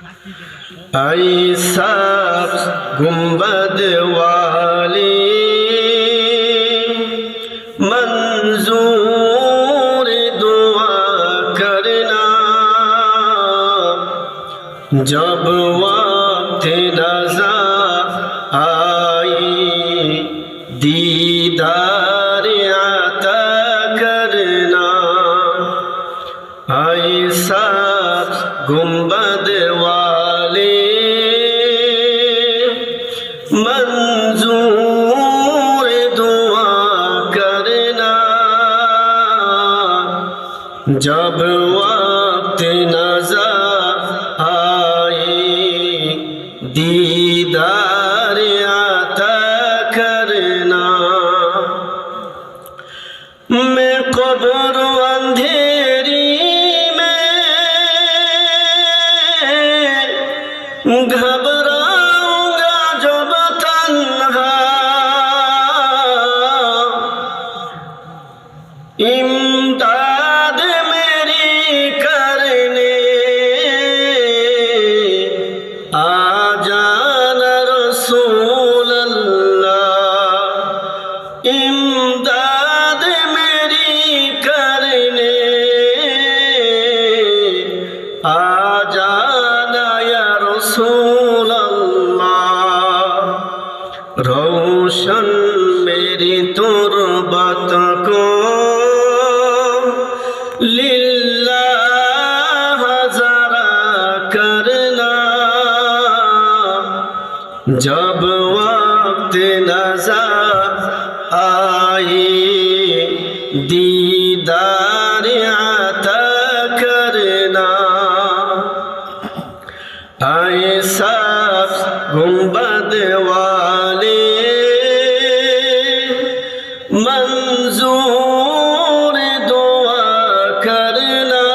ऐसा गुंबद वाली मंजूर दुआ करना, जब वक्त नज़र आई दीदार आता करना। ऐसा गुंबद वाले मंजूर दुआ करना, जब वक्त नज़र आए दीदार आता करना। मैं कब्र अंधेरी में घबराऊंगा जब तन्हा, इमदाद मेरी करने आ जाना रसूल अल्लाह, इमदाद मेरी करने आ जाना या रसूल अल्लाह। रोशन मेरी तुरबत को लिल्लाह ज़रा करना, जब वक्त नज़र आए दीदार आता करना। ऐसा गुंबद वाले मंजूर दुआ करना,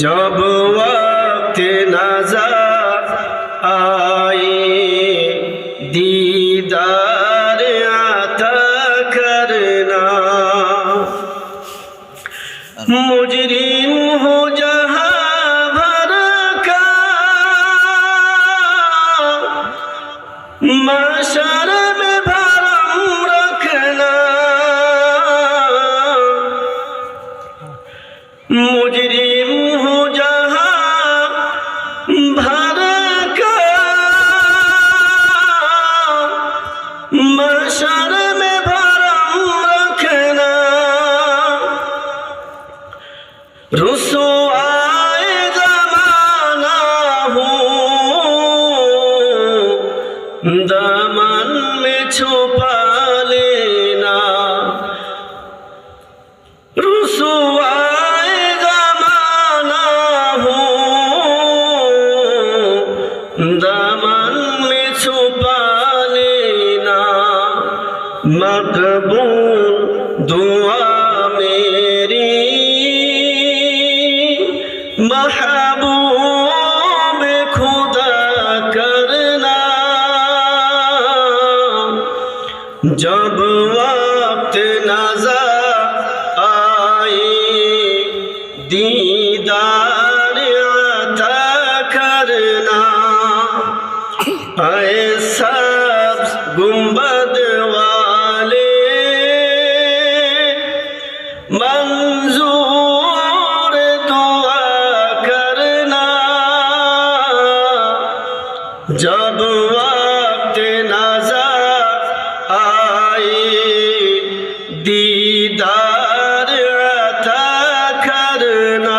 जब वक्त नज़र आए दीदार आता करना। मुजरिम हो जहाँ भर का महशर में भरम रखना, मुजरिम हो जहाँ भर का महशर में भरम रखना। रुसवाए ज़माना हूँ दामन में छुपा लेना, रुसवाए ज़माना हूँ दामन में छुपा लेना। मकबूल दुआ मेरी महबूब खुदा करना, जब वक्त नज़र आए दीदार आता करना। ऐसा गुंबद वाले मंजूर दुआ करना, जब वक्त नज़र आए दीदार आता करना।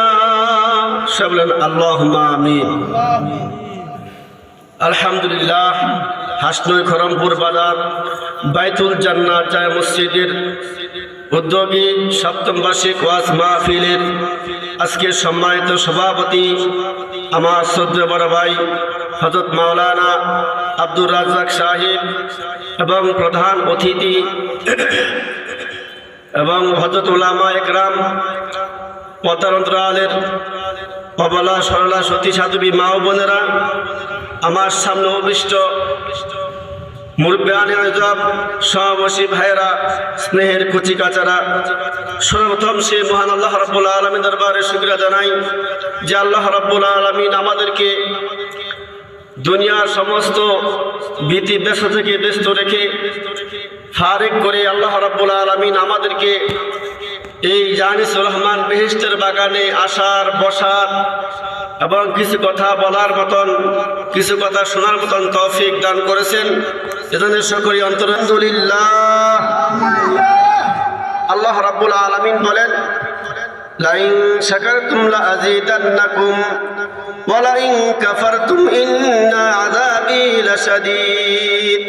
सब लोग अल्लाहुम्मा आमीन। আলহামদুলিল্লাহ। হাসনই খরমপুর বাজার বাইতুল জান্নাত জামে মসজিদের উদ্যোগী সপ্তম বার্ষিক ওয়াজ মাহফিলের আজকে সম্মানিত সভাপতি আমার শ্রদ্ধেয় বড় ভাই হযরত মাওলানা আব্দুর রাজ্জাক সাহেব এবং প্রধান অতিথি এবং হযরত উলামা একরাম, পতান্তরালের অবলা সরলা সতী সাধবী মা ও বোনেরা, আমার সামনে অভিষ্ট মুরব্বিয়ানে আজম সহবাসী ভাইয়েরা, স্নেহের কচি কাচারা, সর্বপ্রথম সে মহান আল্লাহ রাব্বুল আলামিন দরবারে শুকরিয়া জানাই যে আল্লাহ রাব্বুল আলামিন আমাদেরকে দুনিয়ার সমস্ত ভীতি ব্যস্ত থেকে ব্যস্ত রেখে ফারিক করে আল্লাহ রাব্বুল আলামিন আমাদেরকে এই জানিসুর রহমান বেহেশতের বাগানে আসার বসার এবং কিছু কথা বলার মতন কিছু কথা শোনার মতন তৌফিক দান করেছেন। এজন্য সকরি আলহামদুলিল্লাহ। আল্লাহ রাব্বুল আলামিন বলেন, লাইন শাকারতুম লাযীদান্নাকুম ওয়া লাইন কাফারতুম ইন্না আযাবি লাশাদীদ।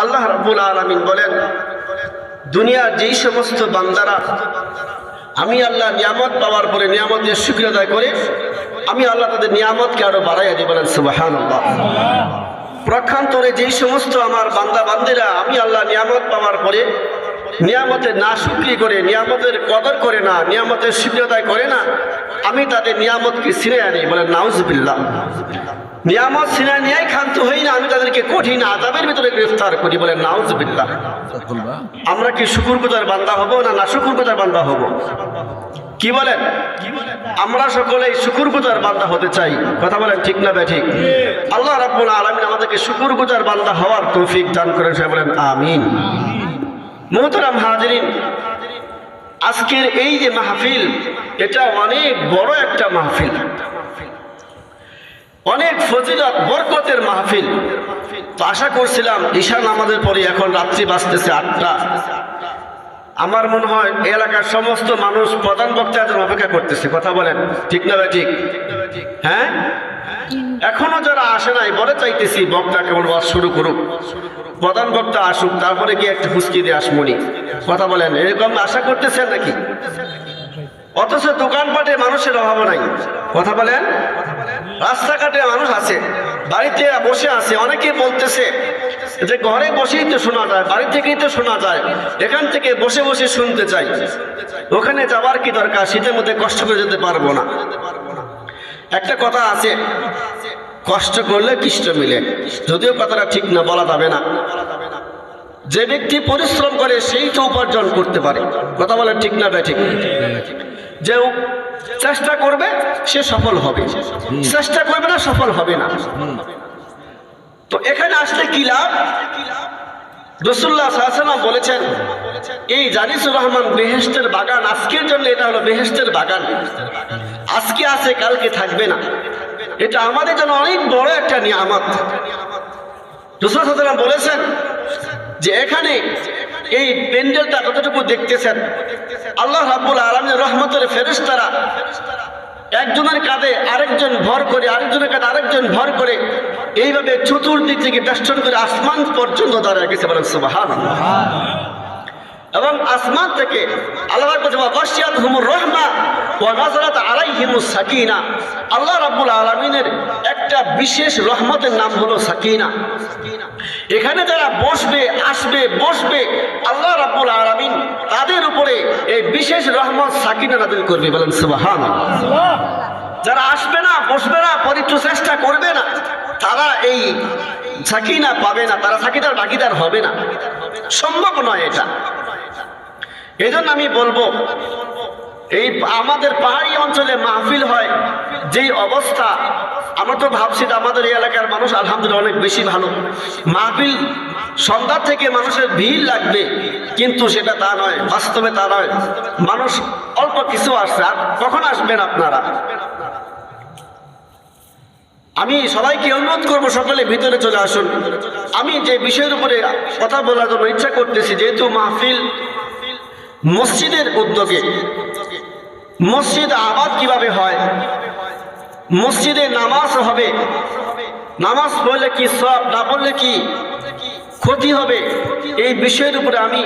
আল্লাহ রাব্বুল আলামিন বলেন, দুনিয়ার যেই সমস্ত বান্দারা আমি আল্লাহ নিয়ামত পাওয়ার পরে নিয়ামতের শুকরিয়া আদায় করে আমি আল্লাহ তাদের নিয়ামতকে আরো বাড়াইয়া দিই। বলেন সুবহানাল্লাহ। প্রক্ষান্তরে যেই সমস্ত আমার বান্দা বান্দিরা আমি আল্লাহ নিয়ামত পাওয়ার পরে নিয়ামতের না শুকরি করে নিয়ামতের কদর করে না নিয়ামতের শুকরিয়া আদায় করে না আমি তাদের নিয়ামতকে ছিনিয়ে আনি। বলেন নাউজুবিল্লাহ। নিয়ামত ছিনিয়ে নিয়েই ক্ষান্ত হই না, আমি তাদেরকে কঠিন আযাবের ভিতরে গ্রেফতার করি। বলেন নাউজুবিল্লাহ। আমরা কি শুকরগুজার বান্দা হব না নাশুকরগুজার বান্দা হব? কি বলেন? আমরা সকলেই শুকরগুজার বান্দা হতে চাই। কথা বলেন ঠিক না বেঠিক? আল্লাহ রাব্বুল আলামিন আমাদেরকে শুকরগুজার বান্দা হওয়ার তৌফিক দান করেন। সবাই বলেন আমিন। মুহতারাম হাজিরিন, আজকের এই যে মাহফিল, এটা অনেক বড় একটা মাহফিল, অনেক ফজিলত বরকতের মাহফিল। তো আশা করছিলাম ঈশা নামাজের পরে, এখন রাত্রি বাজতেছে 8টা, আমার মনে হয় এলাকার সমস্ত মানুষ প্রধান বক্তার জন্য অপেক্ষা করতেছে। কথা বলেন ঠিক না ভাই? ঠিক। হ্যাঁ, এখনো যারা আসে নাই বলে চাইতেছি বক্তা কেবল ওয়াজ শুরু করুক, প্রধান বক্তা আসুক, তারপরে গিয়ে একটা হুস্কি দিয়ে আসমনি। কথা বলেন, এরকম আশা করতেছেন নাকি? অথচ দোকানপাটে মানুষের অভাব নাই। কথা বলেন, রাস্তাঘাটে মানুষ আছে, বাড়িতে বসে আছে। অনেকে বলতেছে যে ঘরে বসেই তো শোনা যায়, বাড়ি থেকেই তো শোনা যায়, এখান থেকে বসে বসে শুনতে চাই। ওখানে যাওয়ার কি দরকার? শীতের মধ্যে কষ্ট করে যেতে পারবো না। একটা কথা আছে, কষ্ট করলে কৃষ্ট মিলে, যদিও কথাটা ঠিক না, বলা যাবে না। যে ব্যক্তি পরিশ্রম করে সেই তো উপার্জন করতে পারে। কথা বলে ঠিক না ঠিক? যে চেষ্টা করবে সে সফল হবে, চেষ্টা করবে না সফল হবে না। তো এখানে আসলে কি লাভ? রাসূলুল্লাহ সাল্লাল্লাহু আলাইহি ওয়াসাল্লাম বলেছেন, এই জানিসুর রহমান বেহেশতের বাগান আজকের জন্য, এটা হলো বেহেশতের বাগান। আজকে আছে, কালকে থাকবে না। এটা আমাদের জন্য অনেক বড় একটা নিয়ামত। রাসূলুল্লাহ সাল্লাল্লাহু আলাইহি ওয়াসাল্লাম বলেছেন যে এখানে এই প্যান্ডেলটা কতটুকু দেখতেছেন, আল্লাহ রাব্বুল আলামিনের রহমতের ফেরেশতারা একজনের কাঁধে আরেকজন ভর করে, আরেকজনের কাঁধে আরেকজন ভর করে এইভাবে চতুর্দিক থেকে বেষ্টন করে আসমান পর্যন্ত দাঁড়িয়ে গেছে। বলেন সুবহানাল্লাহ। এবং আসমান থেকে আল্লাহ ওয়াশিয়াতহুমুর রাহমা ওয়া নাযারাত আলাইহিমুস সাকিনা, আল্লাহ রাব্বুল আলামিনের একটা বিশেষ রহমতের নাম হলো সাকিনা। এখানে যারা বসবে, আসবে, বসবে, আল্লাহ রাব্বুল আলামিন তাদের উপরে এই বিশেষ রহমত সাকিনা নাযিল করবে। বলেন সুবহানাল্লাহ। যারা আসবে না, বসবে না, পরিত্র চেষ্টা করবে না, তারা এই সাকিনা পাবে না, তারা সাকিনার ভাগীদার হবে না, সম্ভব নয় এটা। এই জন্য আমি বলবো, এই আমাদের পাহাড়ি অঞ্চলে মাহফিল হয় যেই অবস্থা, আমরা তো ভাবছি আমাদের এই এলাকার মানুষ আলহামদুলিল্লাহ অনেক বেশি ভালো, মাহফিল সন্ধ্যা থেকে মানুষের ভিড় লাগবে, কিন্তু সেটা তা নয়, বাস্তবে তা নয়। মানুষ অল্প কিছু আসছে। আর কখন আসবেন আপনারা? আমি সবাইকে অনুরোধ করবো, সকলে ভিতরে চলে আসুন। আমি যে বিষয়ের উপরে কথা বলার জন্য ইচ্ছা করতেছি, যেহেতু মাহফিল মসজিদের উদ্যোগে, মসজিদ আবাদ কিভাবে হয়, মসজিদে নামাজ হবে, নামাজ পড়লে কি সওয়াব, না পড়লে কি ক্ষতি হবে, এই বিষয়ের উপরে আমি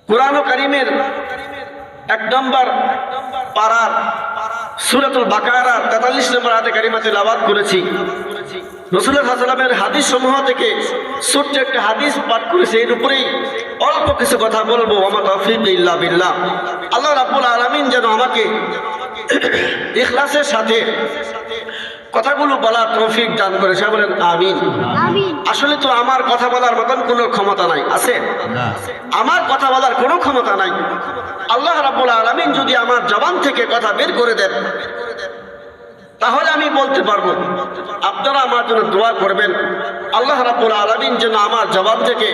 কোরআন কারীমের 1 নম্বর পারার সূরাতুল বাকারার 43 নম্বর আয়াতে কারিমা তেলাওয়াত করেছি। রাসূলুল্লাহ সাল্লাল্লাহু আলাইহি ওয়াসাল্লামের হাদিস সমূহ থেকে ছোট্ট একটা হাদিস পাঠ করেছি। এর উপরেই অল্প কিছু কথা বলবো। ওয়া তাওফীক ইল্লা বিল্লাহ। আল্লাহ রাব্বুল আলামিন যেন আমাকে ইখলাসের সাথে কথাগুলো বলার তৌফিক দান করে, সবাই বলেন আমিন। আসলে তো আমার কথা বলার মতন কোনো ক্ষমতা নাই, আছে? আমার কথা বলার কোনো ক্ষমতা নাই। আল্লাহ রাব্বুল আলামিন যদি আমার জবান থেকে কথা বের করে দেন তাহলে আমি বলতে পারবো। আপনারা আমার জন্য দোয়া করবেন, আল্লাহ রাব্বুল আলামিন যেন আমার জবান থেকে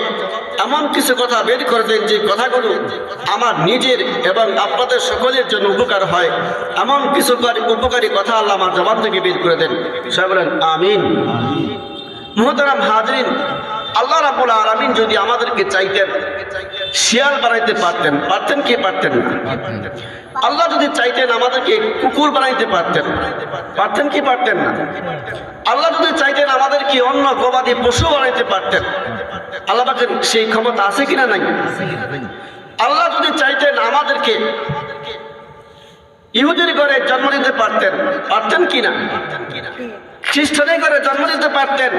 এমন কিছু কথা বের করে দেন যে কথাগুলো আমার নিজের এবং আপনাদের সকলের জন্য উপকার হয়। এমন কিছু উপকারী কথা আল্লাহ আমার জবান থেকে বের করে দেন, সবাই বলেন আমিন। মুহতারাম হাজরিন, আল্লাহ রাব্বুল আলামিন যদি আমাদেরকে চাইতেন শিয়াল বানাইতে পারতেন, পারতেন কি পারতেন না? আল্লাহ যদি চাইতেন আমাদেরকে কুকুর বানাইতে পারতেন, পারতেন কি পারতেন না? আল্লাহ যদি চাইতেন আমাদেরকে অন্য গবাদি পশু বানাইতে পারতেন, আল্লাহ পাকের সেই ক্ষমতা আছে কিনা নাই? আল্লাহ যদি চাইতেন আমাদেরকে ইহুদির ঘরে জন্ম দিতে পারতেন, পারতেন কিনা? খ্রিস্টানের ঘরে জন্ম দিতে পারতেন।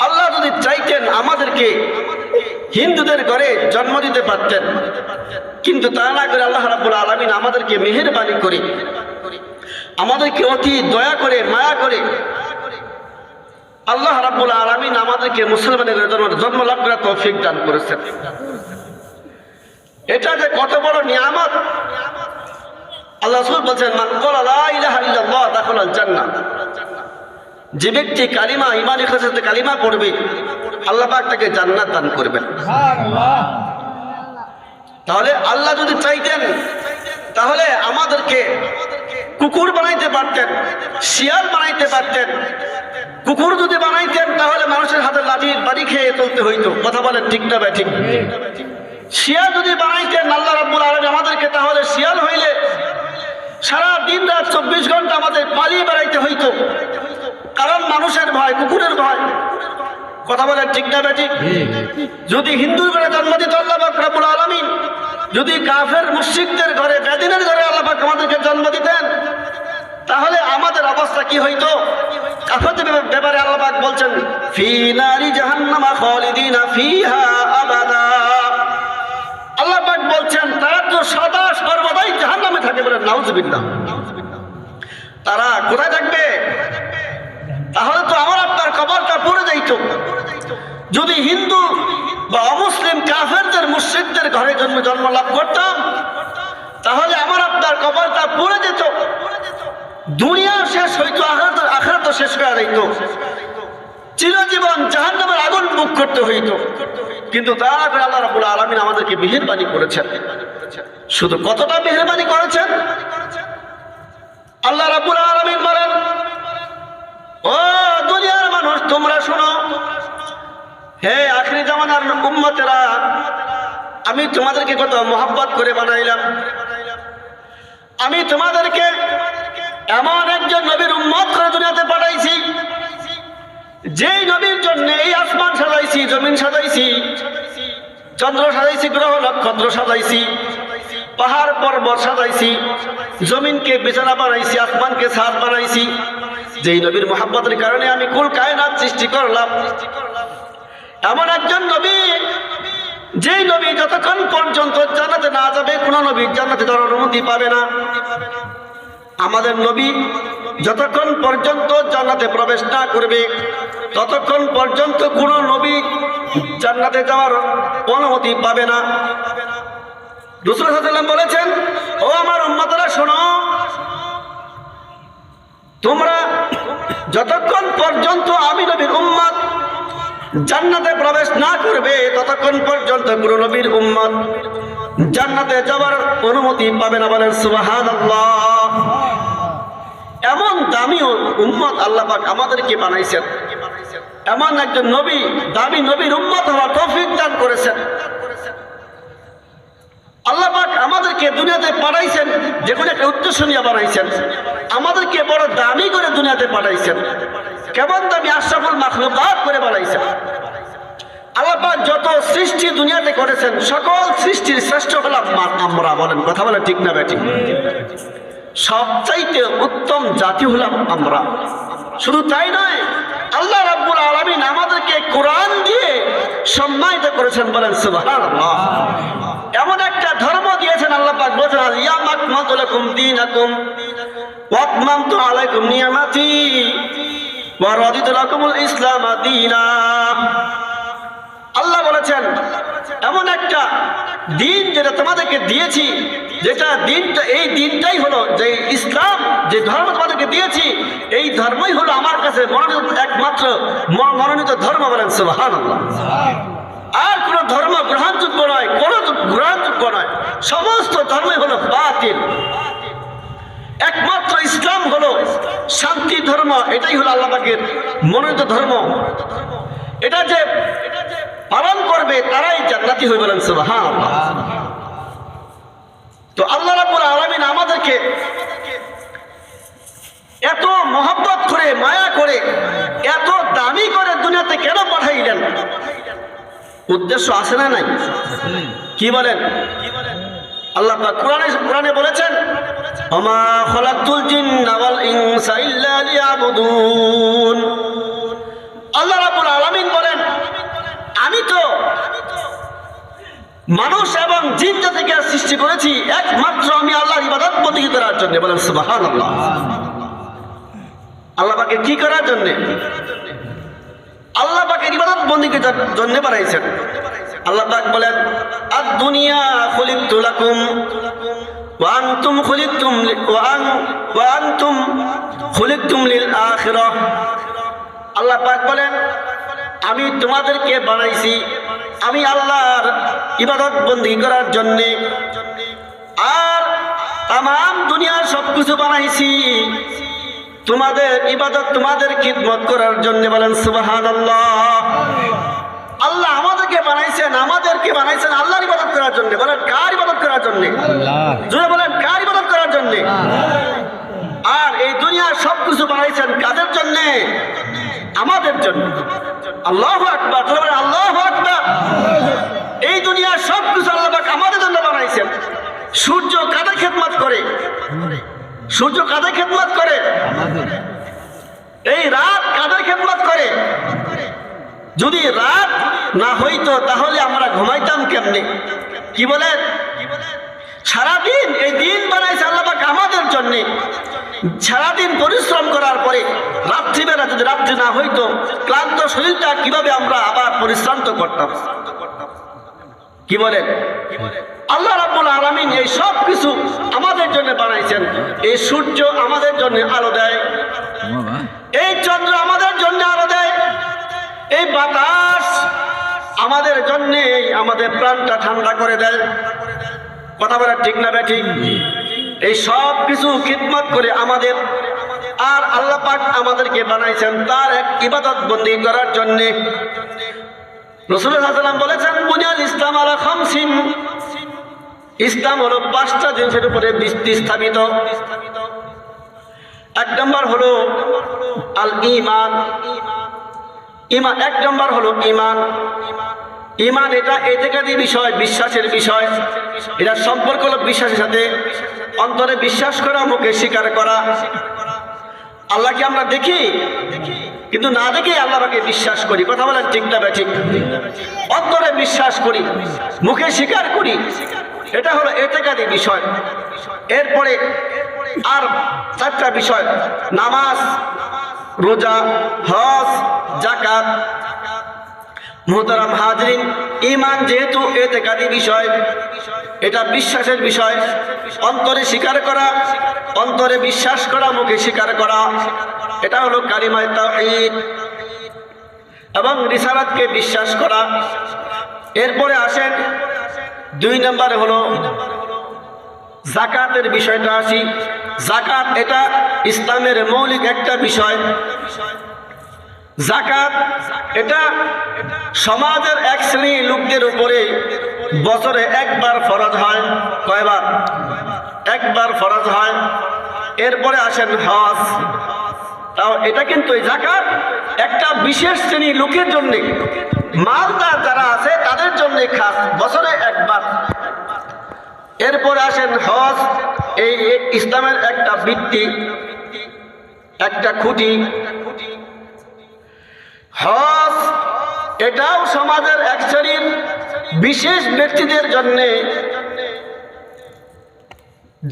আল্লাহ যদি চাইতেন আমাদেরকে হিন্দুদের ঘরে জন্ম দিতে পারতেন, কিন্তু তা না করে আল্লাহ রাব্বুল আলামিন আমাদেরকে মেহেরবানি করে, আমাদেরকে অতি দয়া করে, মায়া করে আল্লাহ রাব্বুল আলামিন আমাদেরকে মুসলমানের জন্ম লাভ করার তৌফিক দান করেছেন। এটা যে কত বড় নিয়ামত! আল্লাহ রাসূল বলেন, মান ক্বালা লা ইলাহা ইল্লাল্লাহ দাখালাল জান্নাহ। যে ব্যক্তি কালিমা, ঈমান ইখলাসের কালিমা পড়বে আল্লাহ পাক তাকে জান্নাত দান করবেন। তাহলে আল্লাহ যদি চাইতেন তাহলে আমাদেরকে কুকুর বানাইতে পারতেন, শিয়াল বানাইতে পারতেন। কুকুর যদি বানাইতেন তাহলে মানুষের হাতে লাঠির বাড়ি খেয়ে চলতে হইতো, কথা বলেন ঠিক না ভাই? ঠিক। শিয়াল যদি বানাইতেন আল্লাহ রাব্বুল আলামিন আমাদেরকে, তাহলে শিয়াল হইলে সারা দিন রাত 24 ঘন্টা আমাদের পালিয়ে বেড়াইতে হইতো, কারণ মানুষের ভয়, কুকুরের ভয়, কথা বলেন ঠিক না বেঠিক? যদি হিন্দুর ঘরে জন্ম দিত আল্লাহ পাক রব্বুল আলামিন, যদি কাফের মুশরিকদের ঘরে, বেদিনের ঘরে আল্লাহ পাক আমাদেরকে জন্ম দিতেন, তাহলে আমাদের অবস্থা কি হইতো? কাফেরদের ব্যাপারে আল্লাহ পাক বলছেন, ফি নারি জাহান্নামা খালিদিনা ফিহা আবাদা। আল্লাহ পাক বলছেন তারা তো সদা সর্বদাই জাহান্নামে থাকে, বলেন নাউজুবিল্লাহ। তারা কোথায় থাকবে? তাহলে তো আমার আপনার কবরটা পড়ে যাইত। যদি হিন্দু বা অমুসলিম কাফেরদের মুশরিকদের ঘরে জন্ম লাভ করতাম তাহলে আমার আপনার কবরটা পড়ে যেত, দুনিয়া শেষ হইতো, আখিরাত শেষ হয়ে যাইত, চিরজীবন জাহান্নামের আগুন মুখ করতে হইতো। কিন্তু তারা করে আল্লাহ রাব্বুল আলামিন আমাদেরকে মেহেরবানি করেছেন। শুধু কতটা মেহেরবানি করেছেন! আল্লাহ রাব্বুল আলামিন বলেন, ও দুনিয়ার মানুষ তোমরা শোনো, হে আখিরি জামানার উম্মতেরা, আমি তোমাদেরকে কত মহব্বত করে বানাইলাম। আমি তোমাদেরকে এমন একজন নবীর উম্মত করে দুনিয়াতে পাঠাইছি, যেই নবীর জন্য এই আসমান সাজাইছি, জমিন সাজাইছি, চন্দ্র সাজাইছি, গ্রহ নক্ষত্র সাজাইছি, পাহাড় পর্বত সাজাইছি, জমিনকে বিছানা বানাইছি, আসমানকে ছাদ বানাইছি। যেই নবীর মহব্বতের কারণে আমি কুল কায়নাত সৃষ্টি করলাম। এমন একজন নবী, যেই নবী যতক্ষণ পর্যন্ত জান্নাতে না যাবে কোন নবী জান্নাতে যাওয়ার অনুমতি পাবে না। আমাদের নবী যতক্ষণ পর্যন্ত জান্নাতে প্রবেশ না করবে ততক্ষণ পর্যন্ত কোন নবী জান্নাতে যাওয়ার অনুমতি পাবে না। রাসূল সাল্লাল্লাহু আলাইহি ওয়াসাল্লাম বলেছেন, ও আমার উম্মতরা শোনো, তোমরা যতক্ষণ পর্যন্ত আমি নবীর উম্মত জান্নাতে প্রবেশ না করবে ততক্ষণ পর্যন্ত কোন নবীর উম্মত জান্নাতে যাওয়ার অনুমতি পাবে না। বলেন সুবহানাল্লাহ। এমন দামি উম্মত আল্লাহ পাক আমাদেরকে বানাইছেন, এমন একজন নবী, দামি নবীর উম্মত হওয়ার তৌফিক দান করেছেন। আল্লাহ পাক আমাদেরকে দুনিয়াতে পাঠাইছেন, যে কোনো একটা উদ্দেশ্য নিয়ে বানাইছেন। আমাদেরকে বড় দামি করে দুনিয়াতে পাঠাইছেন, কেমন দামি, আশরাফুল মাখলুকাত করে বানাইছেন। আল্লাহ পাক যত সৃষ্টি দুনিয়াতে করেছেন সকল সৃষ্টির শ্রেষ্ঠ হলাম আমরা। বলেন কথা বলেন ঠিক না বেঠিক? সবচাইতে উত্তম জাতি হলাম আমরা। শুধু তাই নয়, আল্লাহ রাব্বুল আলামিন আমাদেরকে কোরআন দিয়ে সম্মানিত করেছেন। বলেন সুবহানাল্লাহ। এমন একটা ধর্ম দিয়েছেন আল্লাহ পাক বলেছেন আল-ইয়াওমা আকমালতু লাকুম দীনাকুম ওয়া আতমামতু আলাইকুম নি'মাতি ওয়া রাদিতু লাকুমুল ইসলাম দীনা। আল্লাহ বলেছেন এমন একটা দিন যেটা তোমাদেরকে দিয়েছি, যেটা দিনটা এই দিনটাই হলো যে ইসলাম, যে ধর্ম তোমাদেরকে দিয়েছি এই ধর্মই হলো আমার কাছে মনোনীত একমাত্র মনোনীত ধর্ম। বলেন সুবহানাল্লাহ। আর কোন ধর্ম গ্রহণযোগ্য নয়, কোন গ্রহণযোগ্য নয়, সমস্ত ধর্মই হলো বাতিল। একমাত্র ইসলাম হলো শান্তি ধর্ম, এটাই হলো আল্লাহ পাকের মনোনীত ধর্ম। এটা যে পালন করবে তারাই জান্নাতি হয়ে। বলেন সুবহানাল্লাহ। তো আল্লাহ রাব্বুল আলামিন আমাদেরকে এত মহব্বত করে, মায়া করে, এত দামি করে দুনিয়াতে কেন পাঠাইলেন? উদ্দেশ্য আছে না নাই? কি বলেন? আল্লাহ পাক কোরআনে বলেছেন ওমা খালাকতুল জিন্না ওয়াল ইনসা ইল্লা লিয়াবুদুন। আল্লাহ রাব্বুল আলামিন বলেন আমি তো মানুষ এবং জিন জাতিকে সৃষ্টি করেছি একমাত্র আমি আল্লাহর ইবাদত বন্দেগী করার জন্য। বলেন সুবহানাল্লাহ। আল্লাহ পাকের কি করার জন্য? আল্লাহ পাকের ইবাদত বন্দেগীর জন্য বানাইছেন। আল্লাহ পাক বলেন আদ-দুনিয়া খুলিকতু লাকুম ওয়া আনতুম খুলিকতুম লিল আখিরাহ। আল্লাহ পাক বলেন আমি তোমাদেরকে বানাইছি আমি আল্লাহর ইবাদত বন্দেগী করার জন্য, আর তামাম দুনিয়ার সবকিছু বানাইছি তোমাদের ইবাদত, তোমাদের খিদমত করার জন্য। বলেন সুবহানাল্লাহ। আল্লাহ আমাদেরকে বানাইছেন আল্লাহর ইবাদত করার জন্য। বলেন কার ইবাদত করার জন্য? আল্লাহ। জোরে বলেন কার ইবাদত করার জন্য? আর এই দুনিয়ার সবকিছু বানাইছেন কাদের জন্য? আমাদের জন্য। আল্লাহু আকবার। জোরে বলেন আল্লাহু আকবার। এই দুনিয়ার সবকিছু আল্লাহ পাক আমাদের জন্য বানাইছেন। সূর্য কাদের খেদমত করে? সূর্য কাদের খেদমত করে? এই রাত কাদের খেদমত করে? যদি রাত না হইতো তাহলে আমরা ঘুমাইতাম কেমনে? কি বলেন? সারাদিন এই দিন বানাইছে আল্লাহ পাক আমাদের জন্য। সারাদিন পরিশ্রম করার পরে রাত্রিবেলা যদি রাত্রি না হইতো ক্লান্ত শরীরটা কিভাবে আমরা আবার পরিশ্রান্ত করতাম? কি বলেন? আল্লাহ রাব্বুল আলামিন এই সব কিছু আমাদের জন্য বানাইছেন। এই সূর্য আমাদের জন্য আলো দেয়, এই চন্দ্র আমাদের জন্য আলো দেয়, এই বাতাস আমাদের জন্য আমাদের প্রাণটা ঠান্ডা করে দেয়। কথা বলা ঠিক না বেঠিক? এই সব কিছু খিদমত করে আমাদের, আর আল্লাহ পাক আমাদেরকে বানাইছেন তার এক ইবাদত বন্দেগী করার জন্য। রাসূলুল্লাহ সাল্লাল্লাহু আলাইহি ওয়াসাল্লাম বলেছেন বুনিয়াল ইসলাম আলা খামসিন। ইসলাম হলো 5টা জিনিসের উপরে স্থাপিত। এক নম্বর হলো আল ঈমান। ঈমান 1 নম্বর হলো ঈমান। ঈমান এটা ইতিকাদি বিষয়, বিশ্বাসের বিষয়। এটা সম্পর্ক হলো বিশ্বাসের সাথে। অন্তরে বিশ্বাস করা, মুখে স্বীকার করা। আল্লাহকে আমরা দেখি কিন্তু না দেখে আল্লাহ পাকে বিশ্বাস করি। কথা বলেন ঠিক না ঠিক? অন্তরে বিশ্বাস করি, মুখে স্বীকার করি, এটা হলো ইতিকাদি বিষয়। এরপরে আর 4টা বিষয়, নামাজ, রোজা, হজ, যাকাত। মুহতারাম হাজরিন, ঈমান যেহেতু ইতিকাদি বিষয়, এটা বিশ্বাসের বিষয়। অন্তরে স্বীকার করা, অন্তরে বিশ্বাস করা, মুখে স্বীকার করা, এটা হলো কালিমায়ে তাওহীদ এবং রিসালাতকে বিশ্বাস করা। এরপরে আসেন 2 নম্বরে হলো যাকাতের বিষয়টা আসি। যাকাত এটা ইসলামের মৌলিক একটা বিষয়। যাকাত এটা সমাজের এক শ্রেণী লোকদের উপরে বছরে একবার ফরজ হয়। কয়বার? একবার ফরজ হয়। এরপরে আসেন হজ। তাও এটা কিন্তু এই যাকাত একটা বিশেষ শ্রেণী লোকের জন্য, মালদার যারা আছে তাদের জন্য খাস, বছরে একবার। এরপরে আসেন হজ। এই ইসলামের একটা ভিত্তি, একটা খুঁটি। হজ এটাও সমাজের এক শ্রেণীর বিশেষ ব্যক্তিদের জন্য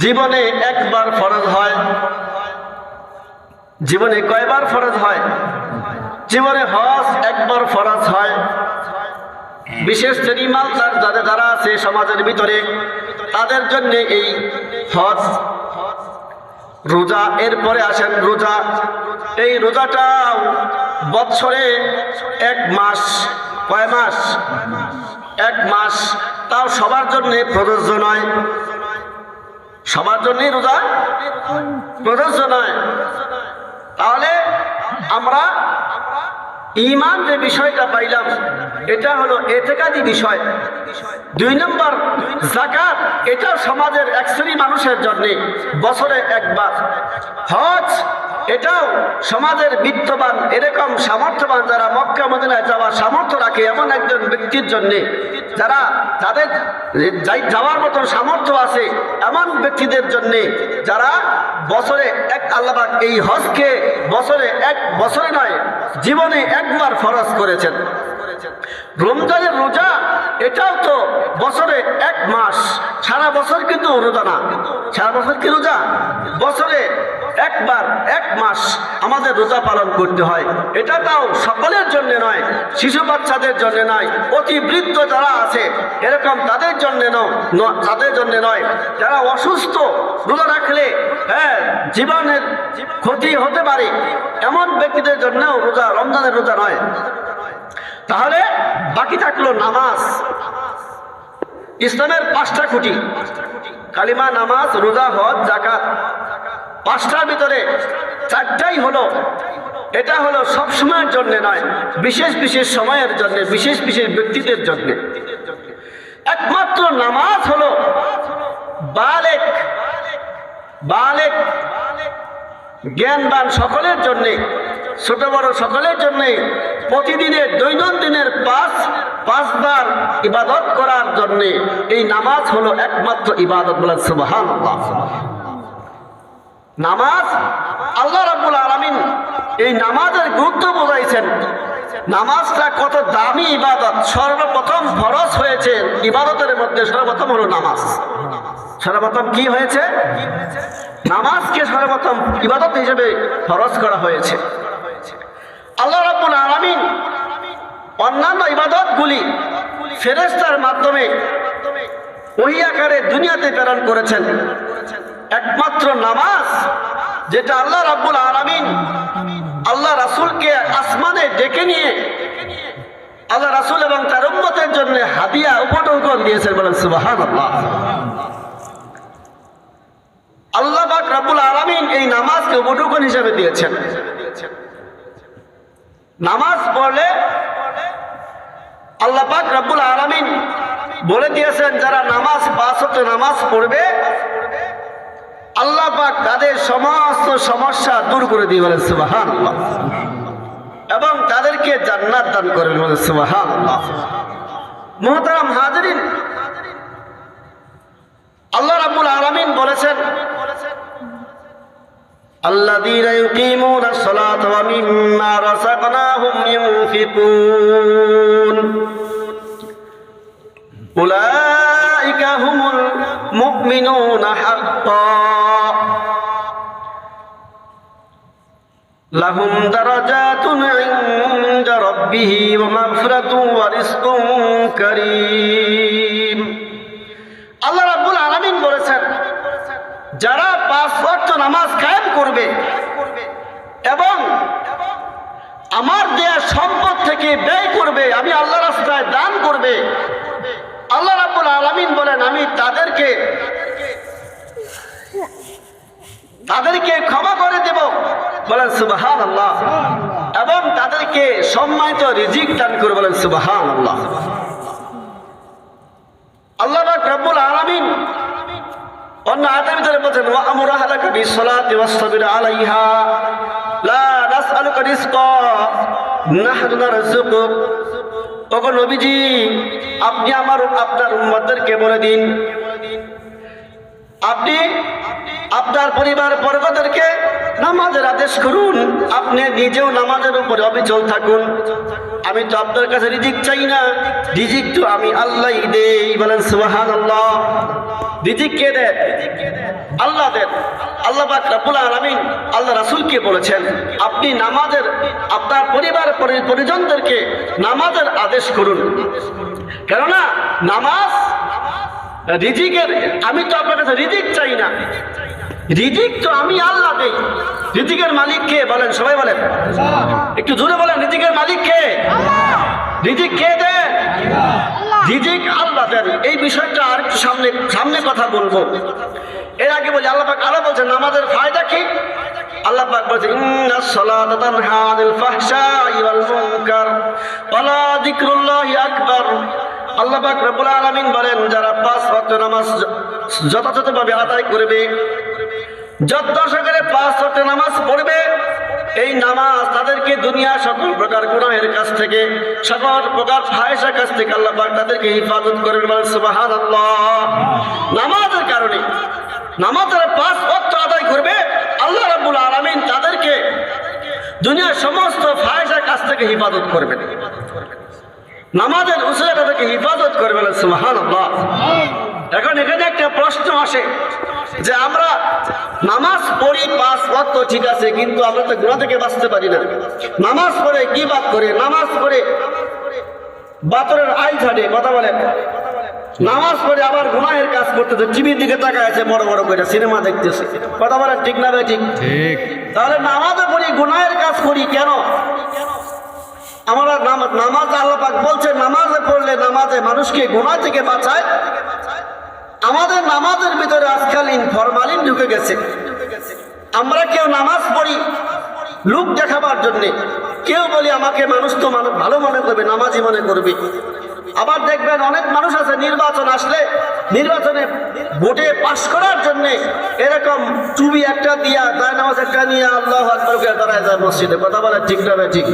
জীবনে একবার ফরজ হয়। জীবনে কয়বার ফরজ হয়? জীবনে হজ একবার ফরজ হয়। বিশেষ শ্রেণী মালদার যারা আছে সমাজের ভিতরে তাদের জন্য এই হজ, রোজা, এরপরে আসেন রোজা। এই রোজাটাও বৎসরে এক মাস। কয় মাস? এক মাস। তাও সবার জন্য প্রযোজ্য নয়। সবার জন্যই রোজা প্রযোজ্য নয়। তাহলে আমরা ঈমান যে বিষয়টা পাইলাম এটা হলো এতেকাদি বিষয়। 2 নম্বর যাকাত, এটাও সমাজের এক শ্রেণী মানুষের জন্য বছরে একবার। হজ, এটাও সমাজের বিত্তবান, এরকম সামর্থ্যবান যারা মক্কা মদিনায় যাওয়ার সামর্থ্য রাখে এমন একজন ব্যক্তির জন্য, যারা তাদের যাওয়ার মতন সামর্থ্য আছে এমন ব্যক্তিদের জন্য, যারা বছরে এক, আল্লাহ পাক এই হজকে বছরে নয় জীবনে একবার ফরজ করেছেন। রমজানের রোজা, এটাও তো বছরে এক মাস। সারা বছর কিন্তু রোজা না। সারা বছর কি রোজা? বছরে একবার এক মাস আমাদের রোজা পালন করতে হয়। এটা তাও সকলের জন্য নয়, শিশু বাচ্চাদের জন্য নয়, অতি বৃদ্ধ যারা আছে এরকম তাদের জন্য নয়। যারা অসুস্থ, রোজা রাখলে জীবনের ক্ষতি হতে পারে এমন ব্যক্তিদের জন্যও রোজা, রমজানের রোজা নয়। তাহলে বাকি থাকলো নামাজ। ইসলামের 5টা খুঁটি, কালিমা, নামাজ, রোজা, হজ, যাকাত। 5টার ভিতরে 4টাই হলো, এটা হলো সব সময়ের জন্য নয়, বিশেষ বিশেষ সময়ের জন্য, বিশেষ বিশেষ ব্যক্তিদের জন্য। একমাত্র নামাজ হলো বালেক জ্ঞানবান সকলের জন্য, ছোট বড় সকলের জন্য প্রতিদিনের দৈনন্দিনের 5 বার ইবাদত করার জন্য এই নামাজ হলো একমাত্র ইবাদত। বলেন সুবহানাল্লাহ। নামাজ, আল্লাহ রাব্বুল আলামিন এই নামাজের গুরুত্ব বোঝাইছেন। নামাজটা কত দামি ইবাদত। সর্বপ্রথম ফরজ হয়েছে ইবাদতের মধ্যে, সর্বপ্রথম হলো নামাজ। সর্বপ্রথম কি হয়েছে? নামাজকে সর্বপ্রথম ইবাদত হিসেবে ফরজ করা হয়েছে। আল্লাহ রাব্বুল আলামিন অন্যান্য ইবাদতগুলি ফেরেশতার মাধ্যমে ওহী আকারে দুনিয়াতে প্রেরণ করেছেন। একমাত্র নামাজ, যেটা আল্লাহ রাব্বুল আলামিন আল্লাহ রাসূলকে আসমানে ডেকে নিয়ে আল্লাহ রাসূল এবং তার উম্মতের জন্য হাদিয়া, উপঢৌকন দিয়েছেন। বলেন সুবহানাল্লাহ। আল্লাহ পাক রাব্বুল আলামিন এই নামাজকে উপঢৌকন হিসেবে দিয়েছেন। নামাজ পড়লে আল্লাহ পাক রাব্বুল আলামিন বলে দিয়েছেন, যারা নামাজ 5 ওয়াক্ত নামাজ পড়বে আল্লাহ পাক তাদের সমস্ত সমস্যা দূর করে দিয়ে। বলেন সুবহানাল্লাহ। এবং তাদেরকে জান্নাত দান করবেন। বলেন সুবহানাল্লাহ। মুহতারাম হাজিরিন, আল্লাহ রাব্বুল আলামিন বলেছেন, আল্লাযীনা ইউকিমুনাস সালাতা ওয়া মিম্মা রাযাকনাহুম ইউনফিকুন উলাইকা হুমুল মুমিনুনা হাক্কান লাহুম দারাজাতুন ইনদা রাব্বিহিম ওয়া মাগফিরাতুন ওয়া রিজকুন কারীম। আল্লাহ রাব্বুল আলামিন বলেছেন, যারা 5 ওয়াক্ত নামাজ কায়েম করবে এবং আমার দেয়া সম্পদ থেকে ব্যয় করবে, আমি আল্লাহ রাস্তায় দান করবে, আল্লাহ রাব্বুল আলামিন বলেন আমি তাদেরকে ক্ষমা করে দেব। বলেন সুবহানাল্লাহ। এবং তাদেরকে সম্মানিত রিজিক দান করে। বলেন সুবহানাল্লাহ। আল্লাহ পাক রব্বুল আলামিন অন্য আয়াতের ভিতরে বলেন, ওয়া আমুর আহলাকা বিসসালাতি ওয়াসতাবির আলাইহা লা নাসআলুকা রিজকা নাহনু নারযুকুক। ওগো নবীজি, আপনি আপনার উম্মতদেরকে বলে দিন, আপনি আপনার পরিবার বর্গদেরকে নামাজের আদেশ করুন, আপনি নিজেও নামাজের উপরে অবিচল থাকুন। আমি তো আপনার কাছে রিজিক চাই না, রিজিক তো আমি আল্লাহই দেই। বলেন সুবহানাল্লাহ। রিজিক কে দেন? আল্লাহ দেন। আল্লাহ পাক রব্বুল আলামিন আল্লাহ রাসূলকে বলেছেন, আপনি নামাজের, আপনার পরিবার পরিজনদেরকে নামাজের আদেশ করুন। কেননা নামাজ রিজিকের, আমি তো আপনার কাছে রিজিক চাই না, রিজিক তো আমি আল্লাহ দেই। রিজিকের মালিক কে বলেন? সবাই বলেন, একটু জোরে বলেন, রিজিকের মালিক কে? রিজিক কে দেন? রিজিক আল্লাহ দেন। এই বিষয়টা আর একটু সামনে কথা বলবো। এর আগে বলি, আল্লাহ পাক আরো বলছেন নামাজের ফায়দা কি। আল্লাহ পাক বলছেন, ইন্নাস সালাতা তানহা আনিল ফাহশাই ওয়াল মুনকার ওয়া লা যিকরুল্লাহি আকবার। আল্লাহ পাক রব্বুল আলামিন বলেন, যারা 5 ওয়াক্ত নামাজ যথাযথভাবে আদায় করবে, যত দশকের 5 ওয়াক্ত নামাজ পড়বে, এই নামাজ তাদেরকে দুনিয়া সকল প্রকার গুনাহের কাছ থেকে, সকল প্রকার ফাহিশার কাছ থেকে আল্লাহ পাক তাদেরকে হিফাজত করবেন। বলেন সুবহানাল্লাহ। নামাজের কারণে, নামাজের 5 ওয়াক্ত আদায় করবে, আল্লাহ রাব্বুল আলামিন তাদেরকে দুনিয়ার সমস্ত ফাহিশার কাছ থেকে হিফাজত করবেন। নামাজের উসিলা তাদেরকে হিফাজত করবে। বলেন সুবহানাল্লাহ। এখন এখানে একটা প্রশ্ন আসে যে আমরা নামাজ পড়ি 5 ওয়াক্ত, ঠিক আছে, কিন্তু আমরা তো গুনাহ থেকে বাঁচতে পারি না। নামাজ পড়ে কি বাদ করে, নামাজ পড়ে বাতরের আই ছাড়ে, কথা বলেন, নামাজ পড়ে আবার গুনাহের কাজ করতেছে, টিভির দিকে তাকায় আছে বড় বড় করে, সিনেমা দেখতেছে, কথা বলেন, ঠিক না ভাই? ঠিক। তাহলে নামাজে পড়ি, গুনাহের কাজ করি কেন? আমরা নামাজ, আল্লাহ পাক বলছে নামাজে পড়লে নামাজে মানুষকে গুনাহ থেকে বাঁচায়। আমাদের নামাজের ভিতরে আজকালীন ফরমালিন ঢুকে গেছে। আমরা কেউ নামাজ পড়ি লোক দেখাবার জন্যে, কেউ বলি আমাকে মানুষ তো ভালো মনে করবে, নামাজি মনে করবে। আবার দেখবেন অনেক মানুষ আছে নির্বাচন আসলে, নির্বাচনে ভোটে পাশ করার জন্যে এরকম টুপি একটা দিয়া, দায় নামাজ একটা নিয়ে আল্লাহু আকবার করে দাঁড়ায় যায় মসজিদে, কথা বলে, ঠিক না? ঠিক।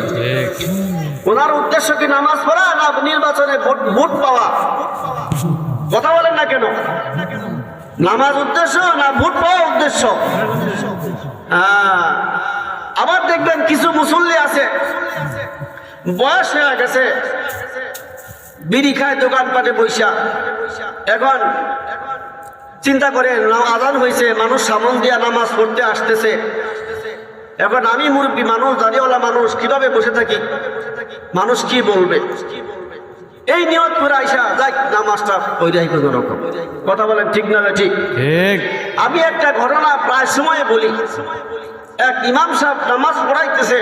ওনার উদ্দেশ্য কি নামাজ পড়া না নির্বাচনে ভোট পাওয়া? কথা বলেন না কেন? নামাজ উদ্দেশ্য না ভোট পাওয়া উদ্দেশ্য? আবার দেখবেন কিছু মুসল্লি আছে, বয়স হয়ে গেছে, বিড়ি খায় দোকানপাটে বৈশা, এখন চিন্তা করে আজান হয়েছে, মানুষ সামন দিয়া নামাজ পড়তে আসতেছে, এখন আমি মুরব্বী মানুষ, দাঁড়িয়েওয়ালা মানুষ, কিভাবে বসে থাকি, মানুষ কি বলবে, এই নিয়ত করে আইসা যাই নামাজটা ওই যাই কোনো রকম, কথা বলেন, ঠিক না? ঠিক। আমি একটা ঘটনা প্রায় সময় বলি। এক ইমাম সাহেব নামাজ পড়াইতেছে,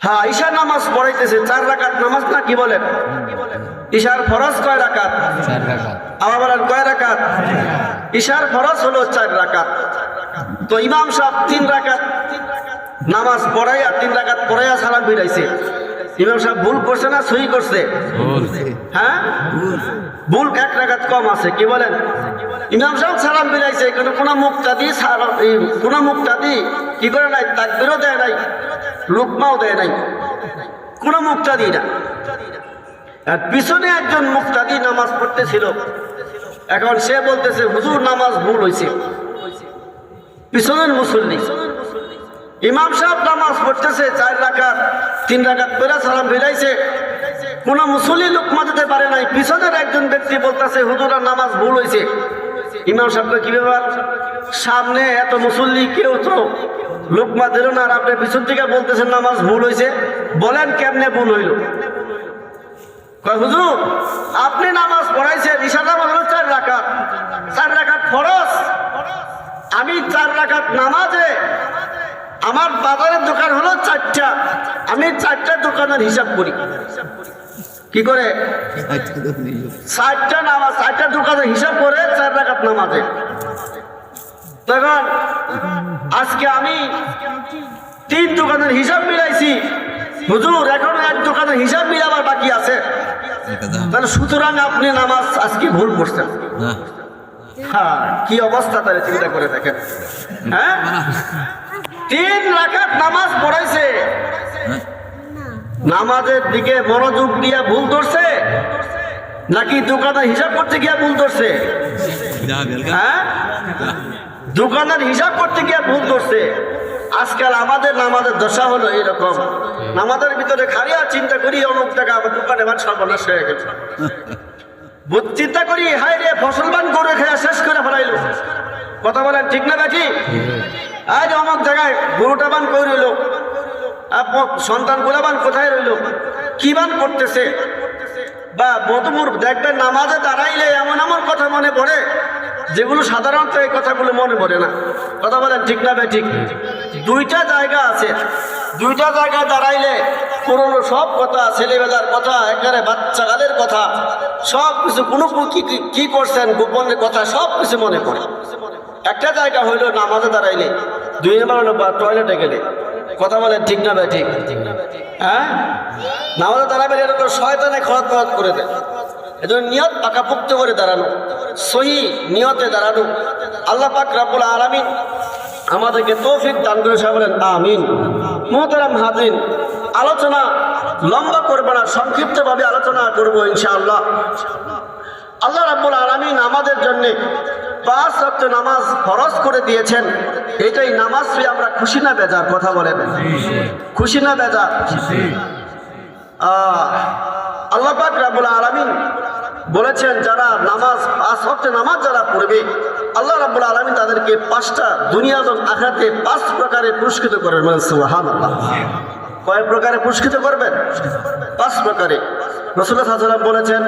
হ্যাঁ ঈশার নামাজ পড়াইতেছে, 4 রাকাত নামাজ না, কি বলেন? ঈশার ফরজ কয় রাকাত? 4 রাকাত। আবার বলেন কয় রাকাত? ঈশার ফরজ হলো 4 রাকাত। তো ইমাম সাহেব 3 রাকাত নামাজ পড়াইয়া, 3 রাকাত পড়াইয়া সালাম ফিরাইছে। ইমাম সাহেব ভুল করছে না সহি করছে? হ্যাঁ, ভুল 1 রাকাত কম আছে, কি বলেন? ইমাম সাহেব সালাম ফিরাইছে, কিন্তু কোন মুক্তাদি কি করে নাই, তাকবীরও দেয় নাই, লুকমাও দেয় নাই, কোন মুক্তাদি না। আর পিছনে একজন মুক্তাদি নামাজ পড়তেছিল, এখন সে বলতেছে হুজুর নামাজ ভুল হয়েছে। পিছনের মুসল্লি, ইমাম সাহেব নামাজ পড়তেছে 4 রাকাত, 3 রাকাত পড়ে সালাম ফিরাইছে, কোন মুসল্লি লুকমা দিতে পারে নাই। পিছনের একজন ব্যক্তি বলতেছে হুজুর নামাজ ভুল হয়েছে। ইমাম সাহেবকে কি ব্যাপার, সামনে এত মুসল্লি কেউ তো লুকমা দিল না, আর আপনি পিছন থেকে বলতেছেন নামাজ ভুল হয়েছে, বলেন কেমনে ভুল হইল? হুজুর আপনি নামাজ পড়াইছেন, ঈশার নামাজ হলো 4 রাকাত, 4 রাকাত ফরজ। আমি 4 রাকাত নামাজে, আমার বাজারের দোকান হলো 4টা, আমি 4টা দোকানের হিসাব করি। কি করে? 4টা নামাজ, 4টা দোকানের হিসাব করে 4 রাকাত নামাজে। তখন আজকে আমি 3 দোকানের হিসাব মিলাইছি, হুজুর এখনো 1 দোকানের হিসাব মিলাবার বাকি আছে। তাহলে সুতরাং আপনি নামাজ আজকে ভুল করছেন। হ্যাঁ, কি অবস্থা, তাহলে চিন্তা করে দেখেন। হ্যাঁ, 3 রাকাত নামাজ পড়াইছে, নামাজের দিকে মনোযোগ দিয়ে ভুল ধরছে নাকি দোকানের হিসাব করতে গিয়ে ভুল ধরছে? হ্যাঁ, দোকানের হিসাব করতে গিয়ে ভুল ধরছে। আজকাল আমাদের নামাজের দশা হলো এরকম, নামাজের ভিতরে খালি আর চিন্তা করি অমুক টাকা আমার দোকানে আমার সর্বনাশ হয়ে গেছে। চিন্তা করি, হায় রে ফসলবান গরু খেয়ে শেষ করে ফেলাইল। কথা বলেন ঠিক না নাকি? আজ অমুক জায়গায় গরুটা বান কই রইল, সন্তান গোলাবান কোথায় রইল, কি বান করতেছে? বা বধুমুর দেখবেন নামাজে দাঁড়াইলে এমন এমন কথা মনে পড়ে যেগুলো সাধারণত এই কথাগুলো মনে পড়ে না। কথা বলেন ঠিক না ভাই? ঠিক। দুইটা জায়গা আছে, দুইটা জায়গায় দাঁড়াইলে পুরনো সব কথা, ছেলেবেলার কথা, একেবারে বাচ্চাকালের কথা, সব কিছু কোনো কি করছেন গোপনের কথা সব কিছু মনে পড়ে। একটা জায়গা হইল নামাজে দাঁড়াইলে, দুই নম্বর হলো টয়লেটে গেলে। কথা বলেন ঠিক না ভাই? ঠিক। হ্যাঁ, নামাজে দাঁড়াবে এরকম শয়তানে খরচ করে দেয়। এজন্য নিয়ত পাকাপোক্ত করে দাঁড়ানো, সহি নিয়তে দাঁড়ানো। আল্লাহ পাক রব্বুল আলামিন আমাদেরকে তৌফিক দান করে বলেন আমিন। মুহতারাম হাজিরিন, আলোচনা লম্বা করব না, সংক্ষিপ্তভাবে আলোচনা করব ইনশাআল্লাহ। আল্লাহ রাব্বুল আলামিন আমাদের জন্য 5 ওয়াক্ত নামাজ ফরজ করে দিয়েছেন। এটাই নামাজ পেয়ে আমরা খুশি না বেজার? কথা বলেন, খুশি না বেজার? আল্লাহ পাক রাব্বুল আলামিন বলেছেন যারা নামাজ 5 ওয়াক্ত নামাজ যারা পড়বে আল্লাহ রাব্বুল আলামিন তাদেরকে 5টা দুনিয়া এবং আখিরাতে 5 প্রকারে পুরস্কৃত করবেন। মানে সুবহানাল্লাহ। কয় প্রকারে পুরস্কৃত করবেন? 5 প্রকারে। রাসূলুল্লাহ সাল্লাল্লাহু আলাইহি ওয়াসাল্লাম বলেছেন,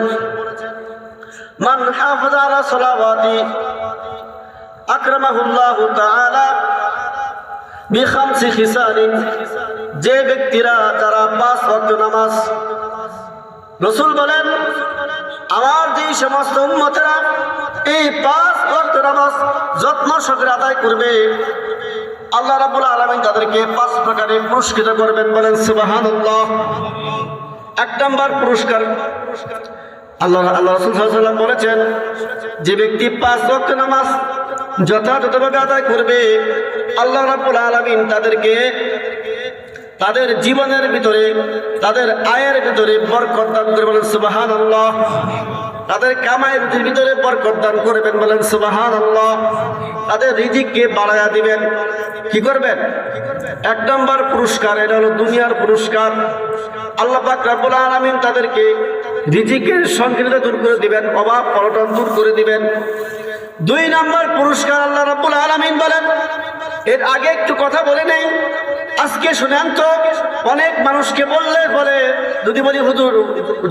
মান হাফাযা আলা সালাওয়াতি আকরামাহুল্লাহু তাআলা বিখামসি খিসালিন। যে ব্যক্তিরা যারা 5 ওয়াক্ত নামাজ, রাসূল বলেন আমার যে সমস্ত উম্মতেরা এই 5 ওয়াক্ত নামাজ যত্ন সহকারে আদায় করবে আল্লাহ রাব্বুল আলামিন তাদেরকে 5 প্রকারে পুরস্কৃত করবেন। বলেন সুবহানাল্লাহ। 1 নাম্বার পুরস্কার, আল্লাহ রাসূল সাল্লাল্লাহু আলাইহি ওয়াসাল্লাম বলেছেন যে ব্যক্তি 5 ওয়াক্ত নামাজ যথাযথভাবে আদায় করবে আল্লাহ রাব্বুল আলামিন তাদেরকে তাদের জীবনের ভিতরে, তাদের আয়ের ভিতরে বরকত দান করবেন। বলেন সুবহানাল্লাহ। তাদের কামাইয়ের ভিতরে বরকত দান করবেন। বলেন সুবহানাল্লাহ। তাদের রিজিককে বাড়ায়া দিবেন। কি করবেন? 1 নম্বর পুরস্কার, এটা হলো দুনিয়ার পুরস্কার। আল্লাহ পাক রব্বুল আলামিন তাদেরকে রিজিকের সংকীর্ণতা দূর করে দিবেন, অভাব অনটন দূর করে দিবেন। 2 নম্বর পুরস্কার আল্লাহ রাব্বুল আলামিন বলেন, এর আগে একটু কথা বলে নেই, আজকে শুনেন তো। অনেক মানুষকে বললে বলে, যদি বলি হুজুর,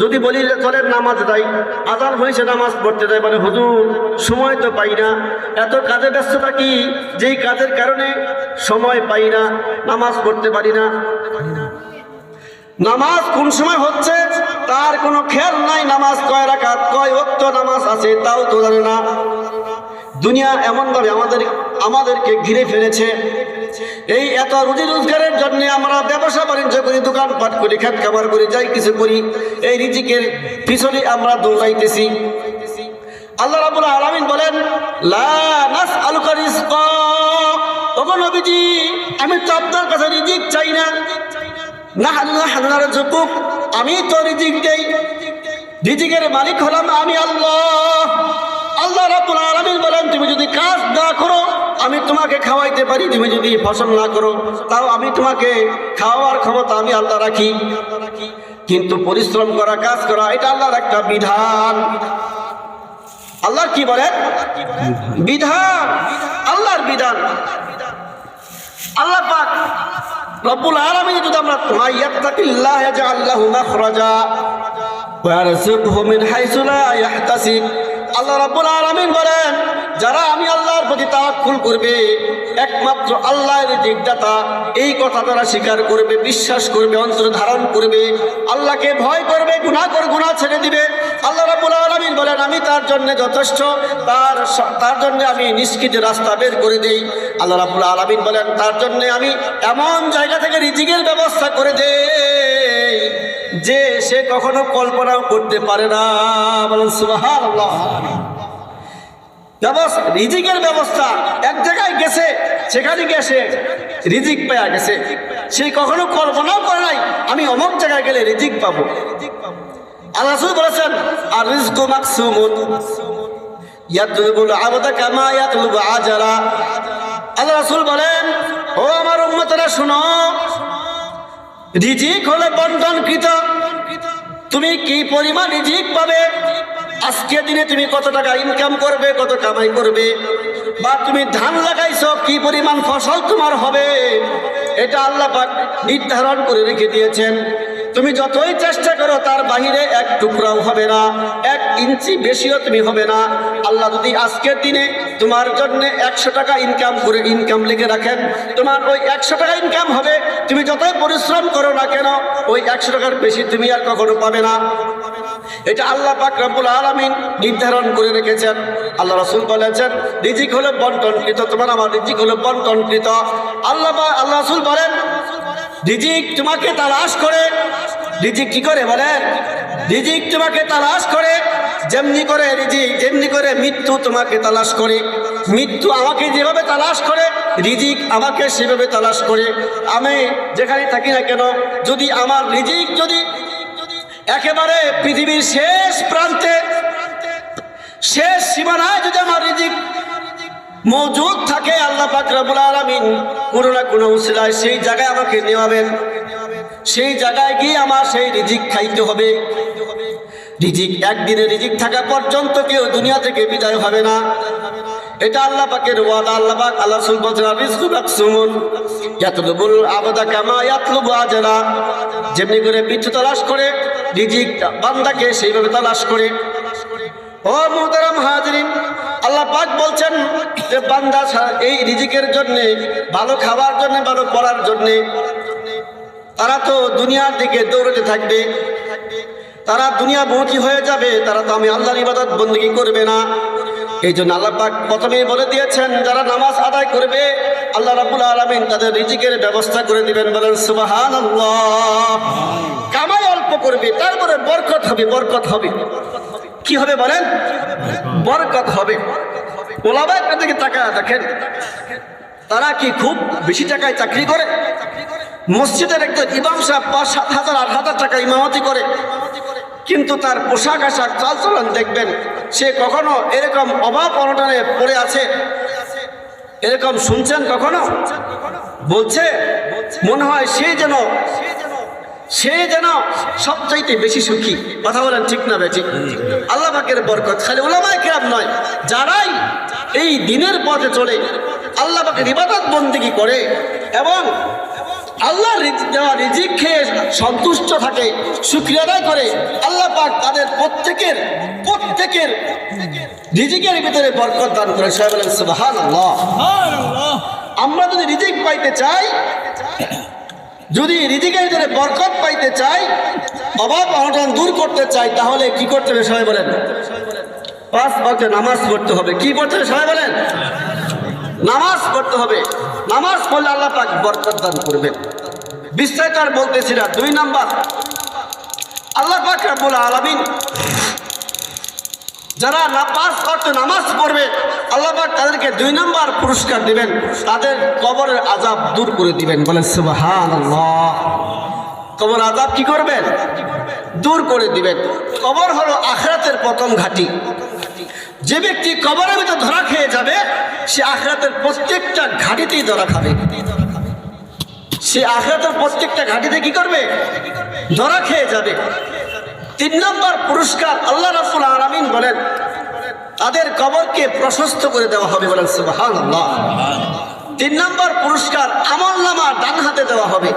যদি বলি চলেন নামাজ যাই, আযান হয়েছে নামাজ পড়তে যাই, বলে হুজুর সময় তো পাই না, এত কাজে ব্যস্ত থাকি, যেই কাজের কারণে সময় পাই না, নামাজ পড়তে পারি না। নামাজ কোন সময় হচ্ছে তার কোনো খেয়াল নাই। নামাজ কয় রাকাত, কয় ওয়াক্ত নামাজ আছে তাও তো জানে না। দুনিয়া এমনভাবে আমাদেরকে ঘিরে ফেলেছে। এই এত রুজি রোজগারের জন্য আমরা ব্যবসা বাণিজ্য করি, দোকানপাট করি, খেত খাবার করি, যাই কিছু করি, এই রিজিকের পিছনে আমরা দৌড়াইতেছি। আল্লাহ রাব্বুল আলামিন বলেন, লা নাসআলুকা রিজকা, ওগো নবীজি আমি তো আপনার কাছে রিজিক চাই না। নাহনু নারযুকুক, আমি তো রিজিক দেই, রিজিকের মালিক হলাম আমি আল্লাহ। আল্লাহ রাব্বুল আলামিন বলেন, তুমি যদি কাজ না করো আমি তোমাকে খাওয়াইতে পারি, তুমি যদি ফসল না করো তাও আমি তোমাকে খাওয়ার ক্ষমতা আমি আল্লাহ রাখি। কিন্তু পরিশ্রম করা, কাজ করা, এটা আল্লাহর একটা বিধান। আল্লাহর কি বলেন? বিধান, আল্লাহর বিধান। আল্লাহ পাক রব্বুল আলামিন যদি আমরা মাইয়াত্তাকিল্লাহ ইয়াজআল লাহু মাখরাজা ওয়া ইয়ারযুকহু মিন হাইসু লা ইয়াহতাসিব। আল্লাহ রাব্বুল আলামিন বলেন, যারা আমি আল্লাহর প্রতি তাওয়াক্কুল করবে, একমাত্র আল্লাহর রিজিকদাতা, এই কথা তারা স্বীকার করবে, বিশ্বাস করবে, অন্তরে ধারণ করবে, আল্লাহকে ভয় করবে, গুনাহ ছেড়ে দিবে, আল্লাহ রাব্বুল আলামিন বলেন আমি তার জন্য যথেষ্ট, তার জন্য আমি নিষ্কৃতি রাস্তা বের করে দেই। আল্লাহ রাব্বুল আলামিন বলেন তার জন্য আমি এমন জায়গা থেকে রিজিকের ব্যবস্থা করে দেই যে সে কখনো কল্পনাও করতে পারে না। বলেন সুবহানাল্লাহ। রিজিকের ব্যবস্থা এক জায়গায় গেছে, সেখানে গেছে রিজিক পেয়ে গেছে, সে কখনো কল্পনাও করে নাই আমি অমুক জায়গায় গেলে রিজিক পাবো। আল্লাহ রাসূল বলেছেন, আর রিজকু মাকসুমুন ইয়াতলুবুল আবদা কামা ইয়াতলুবু আজারা। আল্লাহ রাসূল বলেন, ও আমার উম্মতেরা শুনো, রিজিক হলো বন্টনকৃত। তুমি কি পরিমাণ রিজিক পাবে আজকে দিনে তুমি কত টাকা ইনকাম করবে, কত কামাই করবে, বা তুমি ধান লাগাইছো কি পরিমাণ ফসল তোমার হবে, এটা আল্লাহ পাক নির্ধারণ করে রেখে দিয়েছেন। তুমি যতই চেষ্টা করো তার বাহিরে এক টুকরাও হবে না, 1 ইঞ্চি বেশিও তুমি হবে না। আল্লাহ যদি আজকের দিনে তোমার জন্য 100 টাকা ইনকাম লিখে রাখেন, তোমার ওই 100 টাকা ইনকাম হবে। তুমি যতই পরিশ্রম করো না কেন ওই 100 টাকার বেশি তুমি আর কখনো পাবে না। এটা আল্লাহ পাক রব্বুল আলামিন নির্ধারণ করে রেখেছেন। আল্লাহ রাসূল বলেছেন রিজিক হলো বন্টনকৃত, তোমার আমার রিজিক হলো বন্টনকৃত। আল্লাহ রাসূল বলেন রিজিক তোমাকে তালাশ করে, রিজিক কি করে বলেন, রিজিক তোমাকে তালাশ করে, যেমনি করে রিজিক, যেমনি করে মৃত্যু তোমাকে তালাশ করে। মৃত্যু আমাকে যেভাবে তালাশ করে রিজিক আমাকে সেভাবে তালাশ করে। আমি যেখানে থাকি না কেন, যদি আমার রিজিক যদি একেবারে পৃথিবীর শেষ প্রান্তে, শেষ সীমানায় যদি আমার রিজিক মজুদ থাকে, আল্লাহ পাক রব্বুল আলামিন কোনো না কোনো উসিলায় সেই জায়গায় আমাকে নেওয়াবেন। সেই জায়গায় গিয়ে আমার সেই রিজিক খাইতে হবে। রিজিক একদিনের রিজিক থাকা পর্যন্ত কেউ দুনিয়া থেকে বিদায় হবে না। এটা আল্লাহ পাকের ওয়াদা। আল্লাহ পাক আল্লাহ রাসূল বলেছেন রিজকু মাকসুমুন ইয়াতলুবুল আবদা কামা ইয়াতলুবু আজরা, যেমনি করে মৃত্যু তালাশ করে রিজিক বান্দাকে সেইভাবে তালাশ করে। ও মুহতারাম হাজিরিন, আল্লাহ পাক বলছেন যে বান্দা এই রিজিকের জন্যে, ভালো খাওয়ার জন্য, ভালো পড়ার জন্যে তারা তো দুনিয়ার দিকে দৌড়াতে থাকবে, তারা দুনিয়া বহুতি হয়ে যাবে, তারা তো আমি আল্লাহর ইবাদত বন্দেগী করবে না। এই জন্য আল্লাহ পাক প্রথমেই বলে দিয়েছেন যারা নামাজ আদায় করবে আল্লাহ রাব্বুল আলামিন তাদের রিজিকের ব্যবস্থা করে দিবেন। বলেন সুবহানাল্লাহ। কামাই অল্প করবে, তারপরে বরকত হবে, বরকত হবে। কি হবে বলেন, বরকত হবে। ওলামায়ে কেরামের দিকে তাকায় দেখেন, তারা কি খুব বেশি টাকায় চাকরি করে? মসজিদের একজন ইমাম সাহেব 5-7 হাজার 8 হাজার টাকা ইমামতি করে, কিন্তু তার পোশাক আশাক চালচলন দেখবেন সে কখনো এরকম অভাব অনটনে পড়ে আছে? এরকম শুনছেন কখনো? বলছে মনে হয় সে যেন সবচাইতে বেশি সুখী। কথা বলেন ঠিক না বেঠিক? আল্লাহ পাকের বরকত খালি উলামায়ে কেরাম নয়, যারাই এই দিনের পথে চলে, আল্লাহ পাকের ইবাদত বন্দেগী করে এবং আল্লাহর দেওয়া রিজিক খেয়ে সন্তুষ্ট থাকে, শুকরিয়া আদায় করে, আল্লাহ পাক তাদের প্রত্যেকের রিজিকের ভিতরে বরকত দান করে। সবাই বলেন সুবহানাল্লাহ। আমরা যদি রিজিক পাইতে চাই, যদি রিজিকের ভিতরে বরকত পাইতে চাই, অভাব অনটন দূর করতে চাই, তাহলে কি করতে হবে? সবাই বলেন 5 ওয়াক্ত নামাজ পড়তে হবে। কি পড়তে হবে? সবাই বলেন নামাজ পড়তে হবে। নামাজ পড়লে আল্লাহ পাক বরকত দান করবেন। বিস্তারিত আর বলতেছি না। 2 নাম্বার, আল্লাহ পাক রব্বুল আলামিন যারা 5 ওয়াক্ত নামাজ পড়বে আল্লাহ পাক তাদেরকে 2 নাম্বার পুরস্কার দিবেন, তাদের কবরের আযাব দূর করে দিবেন। বলেন সুবহানাল্লাহ। কবর আযাব কি করবেন? দূর করে দিবেন। কবর হলো আখিরাতের প্রথম ঘাঁটি। যে ব্যক্তি কবরের ভিতর ধরা খেয়ে যাবে সে আখিরাতের প্রত্যেকটা ঘাঁটিতেই ধরা খাবে। সে আখিরাতের প্রত্যেকটা ঘাঁটিতে কি করবে? ধরা খেয়ে যাবে। 3 নম্বর পুরস্কার আল্লাহ রাব্বুল আলামিন বলেন তাদের কবরকে প্রশস্ত করে দেওয়া হবে। বলেন সুবহানাল্লাহ। 3 নম্বর পুরস্কার আমলনামা ডান হাতে দেওয়া হবে।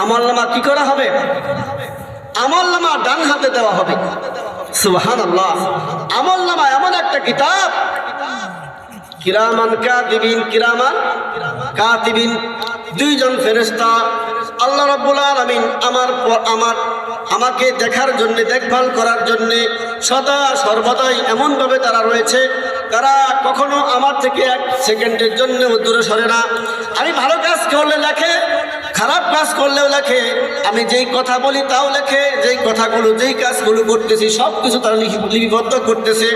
আমলনামা কি করা হবে? আমলনামা ডান হাতে দেওয়া হবে। সুবহানাল্লাহ। আমলনামা এমন একটা কিতাব, কিরামান কাতিবিন 2 জন ফেরেশতা আল্লাহ রাব্বুল আলামিন আমাকে দেখার জন্য, দেখভাল করার জন্য সদা সর্বদাই এমনভাবে তারা রয়েছে, তারা কখনো আমার থেকে 1 সেকেন্ডের জন্য দূরে সরে না। আমি ভালো কাজ করলে লেখে, খারাপ কাজ করলেও লেখে, আমি যেই কথা বলি তাও লেখে, যেই কথাগুলো যেই কাজগুলো করতেছি সব কিছু তারা লিপিবদ্ধ করতেছে।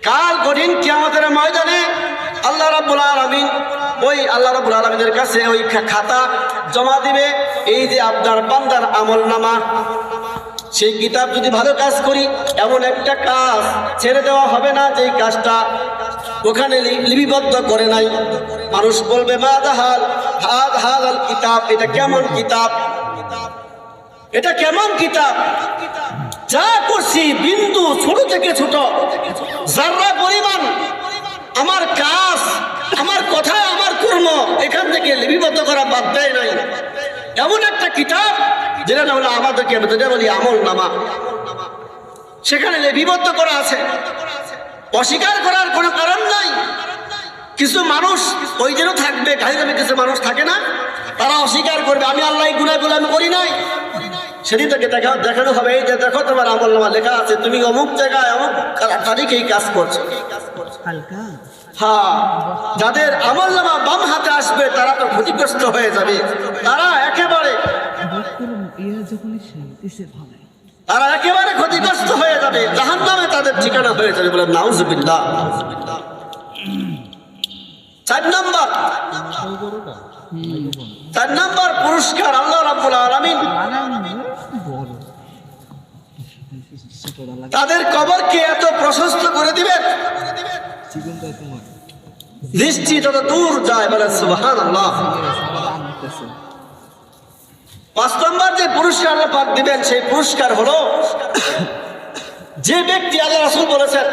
কাল কঠিন কিয়ামতের ময়দানে আল্লাহ রাব্বুল আলামিন আল্লাহ রাব্বুল আলামিনের কাছে ওই খাতা জমা দিবে। এই যে আপনার বান্দার আমলনামা, সেই কিতাব যদি ভালো কাজ করি এমন একটা কাজ ছেড়ে দেওয়া হবে না যেই কাজটা ওখানে লিপিবদ্ধ করে নাই। মানুষ বলবে হাদাল কিতাব, এটা কেমন কিতাব, এটা কেমন কিতাব? যা করছি বিন্দু ছোট থেকে ছোট যারা পরিমাণ আমার কাজ, আমার কথা, আমার কর্ম এখান থেকে লিপিবদ্ধ করা বাদ দেয় নাই। এমন একটা কিতাব যেটা হলো আমাদেরকে যেটা বলি আমল নামা, সেখানে লিপিবদ্ধ করা আছে। অস্বীকার করার কোনো কারণ নাই। কিছু মানুষ ওই দিনও থাকবে, গাড়ি কিছু মানুষ থাকে না, তারা অস্বীকার করবে আমি আল্লাহ গুনাহগুলো আমি করি নাই। সেদিন থেকে দেখানো হবে, এই যে দেখো তোমার আমল নামা লেখা আছে, তুমি অমুক জায়গায় অমুক তারিখে এই কাজ করছো। হ্যাঁ, যাদের আমল নামা বাম হাতে আসবে তারা তো ক্ষতিগ্রস্ত হয়ে যাবে, তারা একেবারে ক্ষতিগ্রস্ত হয়ে যাবে, জাহান্নামে তাদের ঠিকানা হয়ে যাবে। বলে নাউজুবিল্লাহ। 4 নম্বর পুরস্কার আল্লাহ রাব্বুল আলামিন তাদের কবরকে এত প্রশস্ত করে দিবেন, দৃষ্টি তত দূর যায়। বলে সুবহানাল্লাহ। 5 নম্বর যে পুরস্কার আল্লাহ পাক দিবেন, সেই পুরস্কার হলো যে ব্যক্তি, আল্লাহ রাসূল বলেছেন,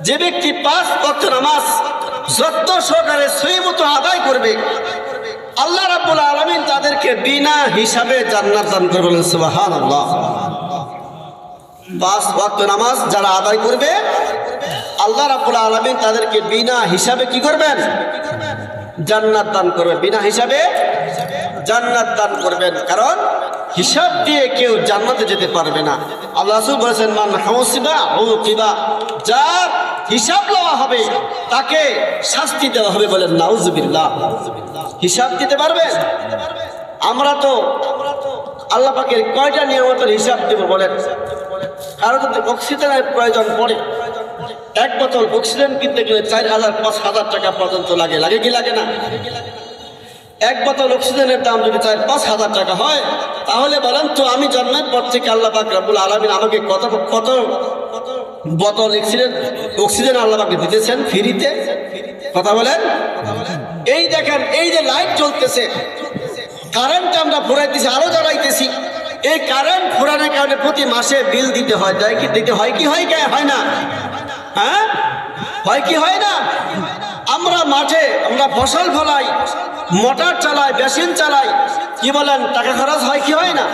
যে ব্যক্তি 5 ওয়াক্ত নামাজ যত্ন সহকারে সহি মতো আদায় করবে, আল্লাহ রাব্বুল আলামিন তাদেরকে বিনা হিসাবে জান্নাত দান করবেন। সুবহানাল্লাহ। 5 ওয়াক্ত নামাজ যারা আদায় করবে, আল্লাহ রাব্বুল আলামিন তাদেরকে বিনা হিসাবে কি করবেন? জান্নাত দান করবেন। বিনা হিসাবে জান্নাত দান করবেন, কারণ হিসাব দিয়ে কেউ জান্নাতে যেতে পারবে না। আল্লাহ রাসূল বলেছেন, মান হাউসিবা উকিবা, যার হিসাব লওয়া হবে তাকে শাস্তি দেওয়া হবে। বলেন নাউজুবিল্লাহ। হিসাব দিতে পারবেন? আমরা তো আল্লাহ পাকের কয়টা নিয়ামতের হিসাব দেব বলেন? কারো যদি অক্সিজেনের প্রয়োজন পড়ে, 1 বোতল অক্সিজেন কিনতে গেলে 4,000-5,000 টাকা পর্যন্ত লাগে। লাগে কি লাগে না? 1 বোতল অক্সিজেনের দাম যদি 4-5,000 টাকা হয়, তাহলে বলেন তো আমি জন্মের পর থেকে আল্লাহ পাক রব্বুল আলামিন আমাকে কত কত বোতল অক্সিজেন আল্লাহ পাক দিতেছেন ফ্রিতে? কথা বলেন। এই দেখেন, এই যে লাইট জ্বলতেছে, কারেন্ট আমরা ফুরাইতেছি, আরো জ্বালাইতেছি। এই কারেন্ট ফুরানোর কারণে প্রতি মাসে বিল দিতে হয়। তাই কি দিতে হয়? কি হয়? হয় না? হ্যাঁ, হয় কি হয় না? আমরা মাঠে আমরা ফসল ফলাই, মোটর চালাই, মেশিন চালাই, কি বলেন, টাকা খরচ হয় কি হয় না?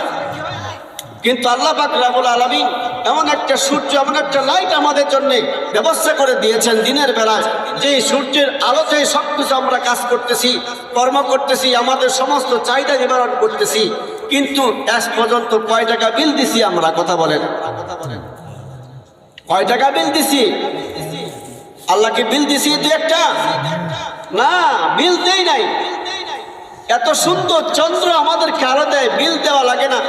কিন্তু আল্লাহ পাক রব্বুল আলামিন এমন একটা সূর্য, এমন একটা লাইট আমাদের জন্য ব্যবস্থা করে দিয়েছেন দিনের বেলায়, যে সূর্যের আলোতে সবকিছু আমরা কাজ করতেছি, কর্ম করতেছি, আমাদের সমস্ত চাহিদা নিবারণ করতেছি। কিন্তু আজ পর্যন্ত কয় টাকা বিল দিছি আমরা? কথা বলেন। কয় টাকা বিল দিছি? আল্লাহকে বিল দিছি 2-1টা? না, বিল দেই নাই। এত সুন্দর চন্দ্র আমাদেরকে আলো দেয়, বিল দেওয়া লাগে না।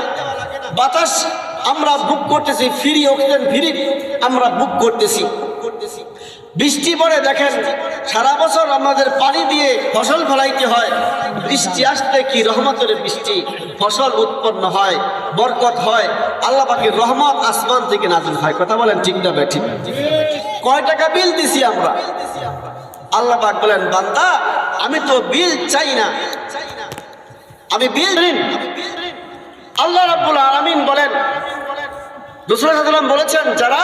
বাতাস আমরা বুক করতেছি, ফ্রি অক্সিজেন ফ্রি আমরা বুক করতেছি। বৃষ্টি পড়ে দেখেন, সারা বছর আমাদের পানি দিয়ে ফসল ফলাইতে হয়, বৃষ্টি আসলে কি রহমতের বৃষ্টি, ফসল উৎপন্ন হয়, বরকত হয়, আল্লাহ পাকের রহমত আসমান থেকে নাযিল হয়। কথা বলেন ঠিক না বেঠিক? কয় টাকা বিল দিছি আমরা? আল্লাহ পাক বলেন, বান্দা আমি তো বিল চাই না, আমি বিল ঋণ। আল্লাহ রাব্বুল আলামিন বলেন, রাসূল সাল্লাল্লাহু আলাইহি ওয়াসাল্লাম বলেছেন, যারা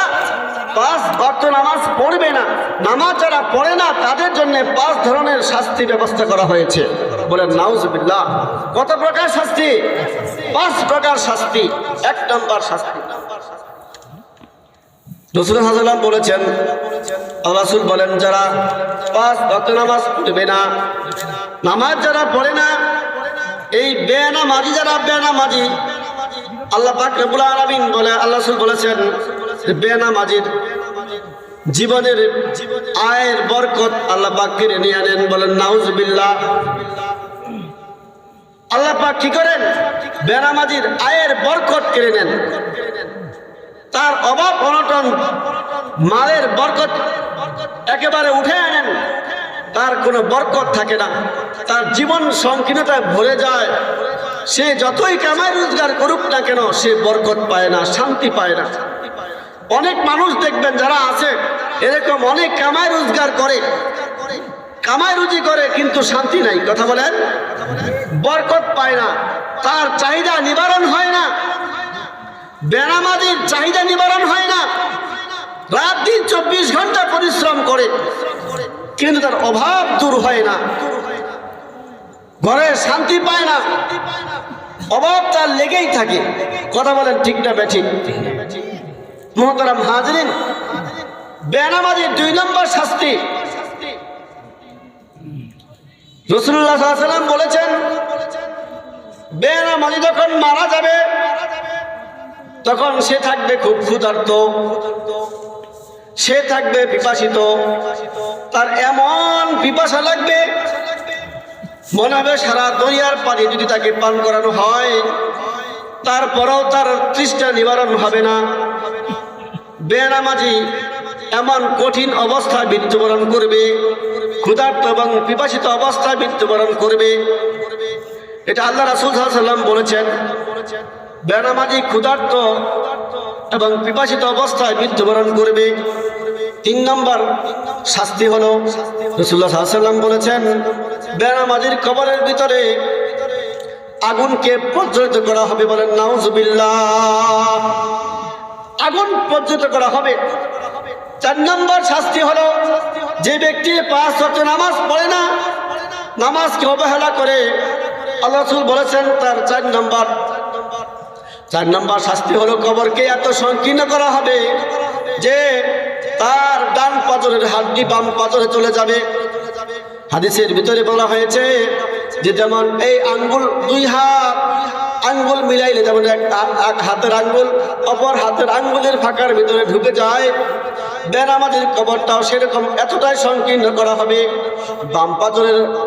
5 ওয়াক্ত নামাজ পড়বে না, নামাজ যারা পড়ে না, তাদের জন্য 5 ধরনের শাস্তি ব্যবস্থা করা হয়েছে। বলেন নাউজুবিল্লাহ। কত প্রকার শাস্তি? 5 প্রকার শাস্তি। 1 নম্বর শাস্তি, রাসূল সাল্লাল্লাহু আলাইহি ওয়াসাল্লাম বলেছেন, আল্লাহ রাসূল বলেন, যারা 5 ওয়াক্ত নামাজ পড়বে না, নামাজ যারা পড়ে না, এই বেনামাজি যারা বেনামাজি, আল্লাহ পাক রব্বুল আলামিন বলে, আল্লাহ রাসূল বলেছেন, বেনামাজির জীবনের আয়ের বরকত আল্লাহ পাক কেড়ে নিয়ে আনেন। বলেন নাউজুবিল্লাহ। আল্লাহ পাক কি করেন? বেনামাজির আয়ের বরকত কেড়ে নেন। তার অভাব অনটন, মালের বরকত একেবারে উঠে আনেন। তার কোনো বরকত থাকে না, তার জীবন সংকীর্ণতায় ভরে যায়। সে যতই কামাই রোজগার করুক না কেন, সে বরকত পায় না, শান্তি পায় না। অনেক মানুষ দেখবেন যারা আছে এরকম, অনেক কামাই রোজগার করে, কামাই রুজি করে, কিন্তু শান্তি নাই। কথা বলেন, বরকত পায় না, তার চাহিদা নিবারণ হয় না। বেনামাজির চাহিদা নিবারণ হয় না, রাত দিন 24 ঘন্টা পরিশ্রম করে, কিন্তু তার অভাব দূর হয় না, ঘরে শান্তি পায় না, অভাব তার লেগেই থাকে। কথা বলেন ঠিক না বেঠিক? মুহতারাম হাজরিন, বেনামাজির 2 নম্বর শাস্তি রাসূলুল্লাহ সাল্লাল্লাহু আলাইহি ওয়াসাল্লাম বলেছেন, বেনামাজি যখন মারা যাবে তখন সে থাকবে খুব ক্ষুধার্ত, সে থাকবে পিপাসিত, তার এমন পিপাসা লাগবে মনে হবে সারা দরিয়ার পানি যদি তাকে পান করানো হয় তারপরেও তার তৃষ্ণা নিবারণ হবে না। বেনামাজি এমন কঠিন অবস্থায় মৃত্যুবরণ করবে, ক্ষুধার্ত এবং পিপাসিত অবস্থায় মৃত্যুবরণ করবে। এটা আল্লাহ রাসূল সাল্লাল্লাহু আলাইহি ওয়াসাল্লাম বলেছেন, বেনামাজি ক্ষুধার্ত এবং পিপাসিত অবস্থায় মৃত্যুবরণ করবে। 3 নম্বর শাস্তি হলো রাসূলুল্লাহ সাল্লাল্লাহু আলাইহি ওয়াসাল্লাম বলেছেন, বেনামাজির কবরের ভিতরে আগুনকে প্রজ্বলিত করা হবে। বলেন নাউজুবিল্লাহ, আগুন প্রজ্বলিত করা হবে। 4 নম্বর শাস্তি হলো যে ব্যক্তি 5 ওয়াক্ত নামাজ পড়ে না, নামাজকে অবহেলা করে, আল্লাহ রাসূল বলেছেন তার 4 নম্বর শাস্তি হলো কবরকে এত সংকীর্ণ করা হবে যে তার ডান পাজরের হাড্ডি বাম পাজরে চলে যাবে। হাদিসের ভিতরে বলা হয়েছে যে যেমন এই আঙ্গুল 2 হাত আঙ্গুল মিলাইলে যেমন এক হাতের আঙ্গুল অপর হাতের আঙ্গুলের ফাঁকার ভিতরে ঢুকে যায়, বেনামাজির কবরটাও সেরকম এতটাই সংকীর্ণ করা হবে।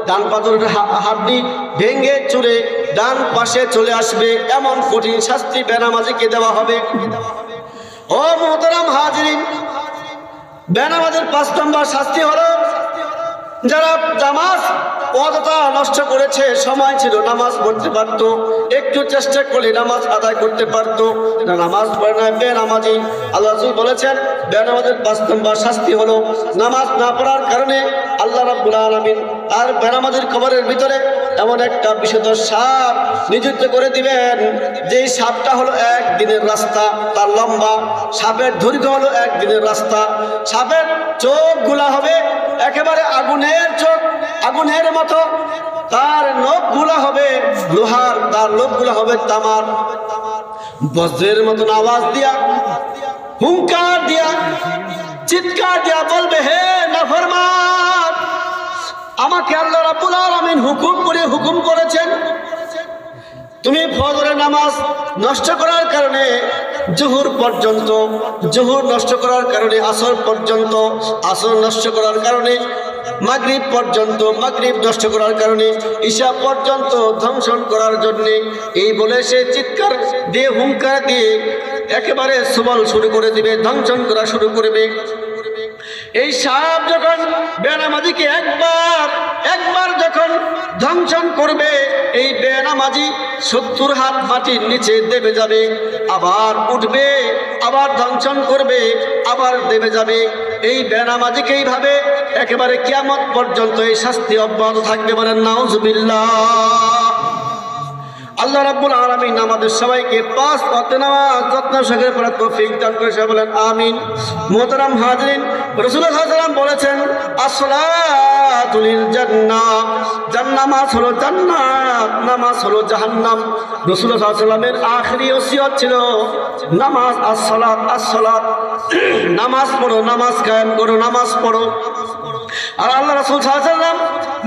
ডান পাজরের হাড্ডি ভেঙে চুরে ডান পাশে চলে আসবে, এমন কঠিন শাস্তি বেনামাজিকে দেওয়া হবে। ও মুহতারাম হাজিরিন, বেনামাজির 5 নম্বর শাস্তি হলো যারা নামাজ অযথা নষ্ট করেছে, সময় ছিল নামাজ পড়তে পারত, একটু চেষ্টা করলে নামাজ আদায় করতে পারত, নামাজ পড়ে না বেনামাজি। আল্লাহ রাসূল বলেছেন বেনামাজির 5 নম্বর শাস্তি হলো নামাজ না পড়ার কারণে আল্লাহ রাব্বুল আলামিন আর বেনামাজির কবরের ভিতরে এমন একটা বিষধর সাপ নিযুক্ত করে দিবেন, যেই সাপটা হলো 1 দিনের রাস্তা, তার লম্বা, সাপের দৈর্ঘ্য হলো 1 দিনের রাস্তা, সাপের চোখগুলা হবে একেবারে আগুনের চোখ, আগুনের মতো, তার নখগুলা হবে লোহার, তার নখগুলা হবে তামার। বজ্রের মতন আওয়াজ দিয়া, হুঙ্কার দিয়া, চিৎকার দিয়া বলবে, হে নাফরমান, আমাকে আল্লাহ রাব্বুল আলামিন হুকুম করেছেন তুমি ফজরের নামাজ নষ্ট করার কারণে জোহর পর্যন্ত, জোহর নষ্ট করার কারণে আসর পর্যন্ত, আসর নষ্ট করার কারণে মাগরিব পর্যন্ত, মাগরিব নষ্ট করার কারণে ঈশা পর্যন্ত ধ্বংসন করার জন্য, এই বলে সে চিৎকার দিয়ে হুঙ্কার দিয়ে একেবারে সবল শুরু করে দিবে, ধ্বংসন করা শুরু করবে। এই সাপ যখন বেনামাজিকে একবার যখন ধ্বংসন করবে, এই বেনামাজি 70 হাত মাটির নিচে দেবে যাবে, আবার উঠবে, আবার ধ্বংসন করবে, আবার দেবে যাবে। এই বেনামাজিকে এইভাবে একেবারে কিয়ামত পর্যন্ত এই শাস্তি অব্যাহত থাকবে। বলেন নাউজুবিল্লাহ। আল্লাহ রাব্বুল আলামিন আমাদের সবাইকে 5 ওয়াক্ত নামাজ যত্ন সহকারে পড়ার তৌফিক দান করে, সবাই বলেন আমিন। মুহতারাম হাজিরিন, রাসূলুল্লাহ সাল্লাল্লাহু আলাইহি ওয়াসাল্লাম বলেছেন, as-salatu lil জান্নাহ, নামাজ হলো জান্নাত, নামাজ হলো জাহান্নাম। রাসূলুল্লাহ সাল্লাল্লাহু আলাইহি ওয়াসাল্লামের আখেরি ওসিয়ত ছিল নামাজ, as-salat, নামাজ পড়ো, নামাজ কায়েম করো, নামাজ পড়ো। আর আল্লাহ রাসূল সাল্লাল্লাহু আলাইহি ওয়াসাল্লাম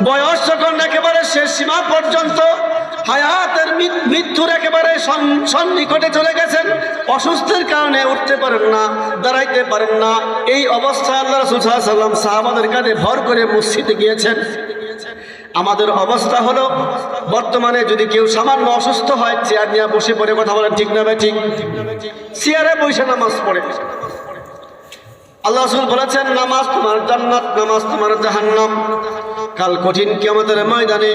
বয়স যখন একেবারে শেষ সীমা পর্যন্ত, হায়াতের মৃত্যুর একেবারে সন্নিকটে চলে গেছেন, অসুস্থের কারণে উঠতে পারেন না, দাঁড়াইতে পারেন না, এই অবস্থায় আল্লাহ রাসূল সাল্লাল্লাহু আলাইহি ওয়াসাল্লাম সাহাবাদের কাঁধে ভর করে মসজিদে গিয়েছেন। আমাদের অবস্থা হলো বর্তমানে যদি কেউ সামান্য অসুস্থ হয়, চেয়ার নিয়ে বসে পড়ে, কথা বলেন ঠিক না ভাই? ঠিক, চেয়ারে বসে নামাজ পড়ে। আল্লাহ রাসূল বলেছেন নামাজ তোমার জান্নাত, নামাজ তোমার জাহান্নাম। কাল কঠিন কিয়ামতের ময়দানে,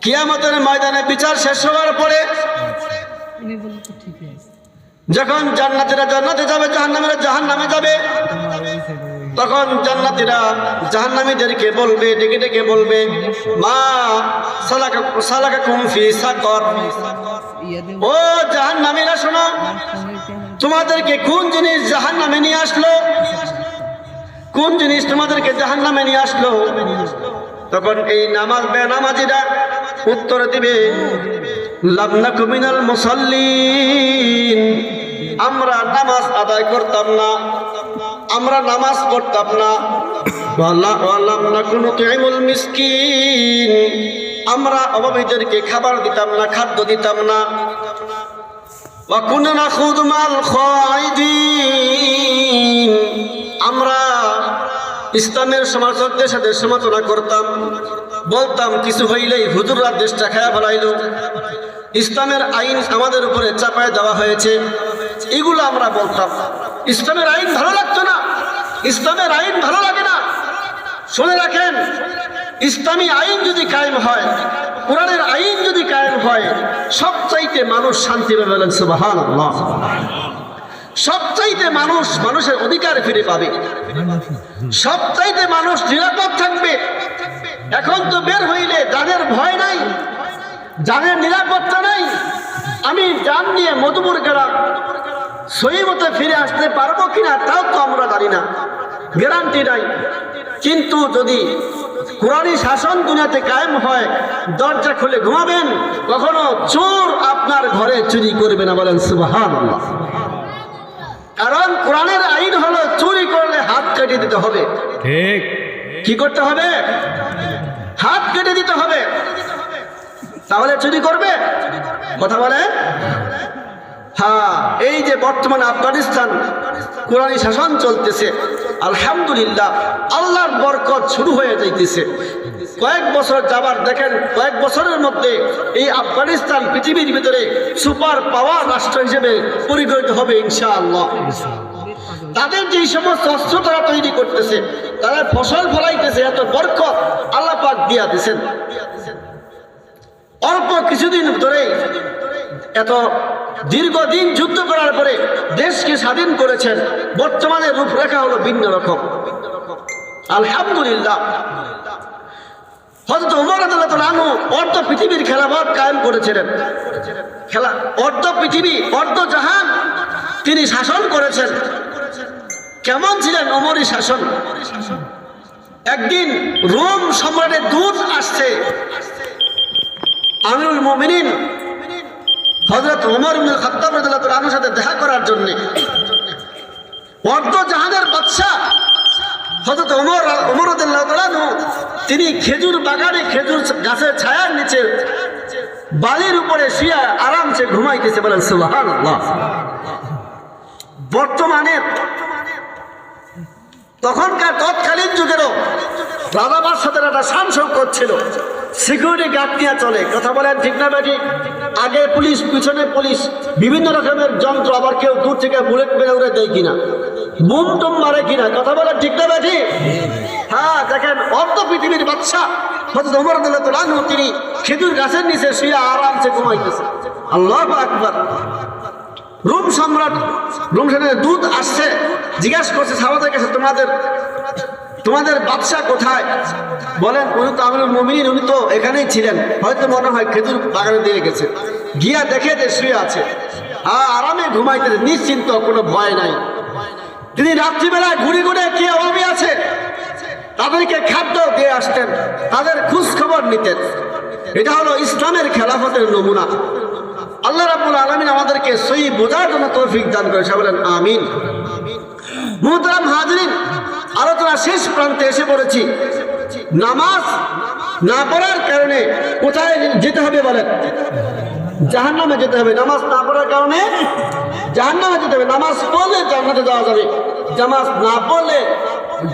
কিয়ামতের ময়দানে বিচার শেষ হওয়ার পরে যখন জান্নাতীরা জান্নাতে যাবে, জাহান্নামীরা জাহান্নামে যাবে, তখন জান্নাতীরা জাহান্নামীদেরকে বলবে, ডেকে ডেকে বলবে, মা সালাকাকুম ফি সাকর, ও জাহান্নামীরা শোনো, তোমাদেরকে কোন জিনিস জাহান্নামে নিয়ে আসলো? কোন জিনিস তোমাদেরকে জাহান্নামে নিয়ে আসলো? তখন এই নামাজ বেনামাজিরা উত্তর দিবে, লাম নাকু মিনাল মুসাল্লিন, আমরা নামাজ আদায় করতাম না, আমরা নামাজ পড়তাম না। ওয়া লাম নাকু নুতিমুল মিসকিন, আমরা অভাবীদেরকে খাবার দিতাম না, খাদ্য দিতাম না। ওয়া কুননা নাখুযু মাল খায়িদিন, আমরা ইসলামের সমাজকদের সাথে সমালোচনা করতাম, বলতাম কিছু হইলেই হুজুররা দেশটা খায়া ফেলাইল, ইসলামের আইন আমাদের উপরে চাপায় দেওয়া হয়েছে, এগুলো আমরা বলতাম। ইসলামের আইন ভালো লাগতো না, ইসলামের আইন ভালো লাগে না। শুনে রাখেন, ইসলামী আইন যদি কায়েম হয়, কোরআনের আইন যদি কায়েম হয়, সবচাইতে মানুষ শান্তি পাবে। বলেন সুবহানাল্লাহ। সবচাইতে মানুষের অধিকার ফিরে পাবে, সবচাইতে মানুষ নিরাপদ থাকবে। এখন তো বের হইলে জানের ভয় নাই, জানের নিরাপত্তা নাই। আমি জান নিয়ে মধুপুর গ্রাম সহি মতো ফিরে আসতে পারবো কিনা তাও তো আমরা জানি না, গ্যারান্টি নাই। কিন্তু যদি কোরআনী শাসন দুনিয়াতে কায়েম হয়, দরজা খুলে ঘুমাবেন, কখনো চোর আপনার ঘরে চুরি করবে না। বলেন সুবহানাল্লাহ। কারণ কোরআনের আইন হলো চুরি করলে হাত কেটে দিতে হবে। ঠিক, কি করতে হবে? হাত কেটে দিতে হবে। তাহলে চুরি করবে? কথা বলে। হ্যাঁ, এই যে বর্তমানে আফগানিস্তান কোরআনী শাসন চলতেছে, আলহামদুলিল্লাহ, আল্লাহর বরকত শুরু হয়ে যাইতেছে। কয়েক বছর যাবার দেখেন, কয়েক বছরের মধ্যে এই আফগানিস্তান পৃথিবীর ভিতরে সুপার পাওয়ার রাষ্ট্র হিসেবে পরিগণিত হবে ইনশাআল্লাহ। তাদের যে সমস্ত অস্ত্র তারা তৈরি করতেছে, তারা ফসল ফলাইতেছে, এত বরকত আল্লাহ পাক দিয়া দিয়েছেন। অল্প কিছুদিন ধরে এত দীর্ঘদিন যুদ্ধ করার পরে দেশকে স্বাধীন করেছেন। বর্তমানে রূপরেখা হলো ভিন্ন রকম, আলহামদুলিল্লাহ। হযরত ওমর রাদিয়াল্লাহু আনহু অর্ধ পৃথিবীর খেলাফত কায়েম করেছিলেন। অর্ধ পৃথিবী, অর্ধ জাহান তিনি শাসন করেছেন। কেমন ছিলেন ওমরের শাসন? একদিন রোম সম্রাটের দূত আসছে আমিরুল মুমিনিন হযরত ওমর ইবনে খাত্তাব রাদিয়াল্লাহু আনহুর সাথে দেখা করার জন্য। অর্ধ জাহানের বাদশা হযরত ওমর রাদিয়াল্লাহু আনহু তিনি খেজুর বাগানে, খেজুর গাছের ছায়ার নিচে বালির উপরে শুয়ে আরামসে ঘুমাইতেছে। বলেন সুবহানাল্লাহ। বর্তমানে তখনকার তৎকালীন যুগেরও রাজা বাদশাদের একটা শান শৌকত ছিল, সিকিউরিটি গার্ড নিয়ে চলে। কথা বলেন ঠিক না বেটি? আগে পুলিশ, পিছনে পুলিশ, বিভিন্ন রকমের যন্ত্র, আবার কেউ দূর থেকে বুলেট মেরে উড়ে দেয় কিনা, বুম টুম মারে কিনা। কথা বলেন ঠিক না বেটি? হ্যাঁ, দেখেন অর্ধ পৃথিবীর বাদশা হযরত ওমর রাদিয়াল্লাহু আনহু তিনি খেজুর গাছের নিচে শুয়ে আরামসে ঘুমাইতেছে। আল্লাহু আকবার। রোম সম্রাট, রোম সেনার দূত আসছে, জিজ্ঞাসা করছে সাহাবাদের কাছে, তোমাদের বাদশা কোথায়? বলেন উনি তো আমিরুল মুমিনিন, উনি তো এখানেই ছিলেন, হয়তো মনে হয় খেজুর বাগানে দিয়ে গেছে। গিয়া দেখে যে শুয়ে আছে, আরামে ঘুমাইতেছে, নিশ্চিন্ত, কোনো ভয় নাই। তিনি রাত্রিবেলায় ঘুরে ঘুরে কে অভাবী আছে তাদেরকে খাদ্য দিয়ে আসতেন, তাদের খোঁজ খবর নিতেন। এটা হলো ইসলামের খেলাফতের নমুনা। আল্লাহ রাব্বুল আলামিন আমাদেরকে সহি বোঝার জন্য তৌফিক দান করে, সবাই বলেন আমিন। মুহতারাম হাজিরিন, আলোচনা শেষ প্রান্তে এসে পড়েছি। নামাজ না পড়ার কারণে কোথায় যেতে হবে বলেন? জাহান্নামে যেতে হবে। নামাজ না পড়ার কারণে জাহান্নামে যেতে হবে। নামাজ পড়লে জান্নাতে যাওয়া যাবে, নামাজ না পড়লে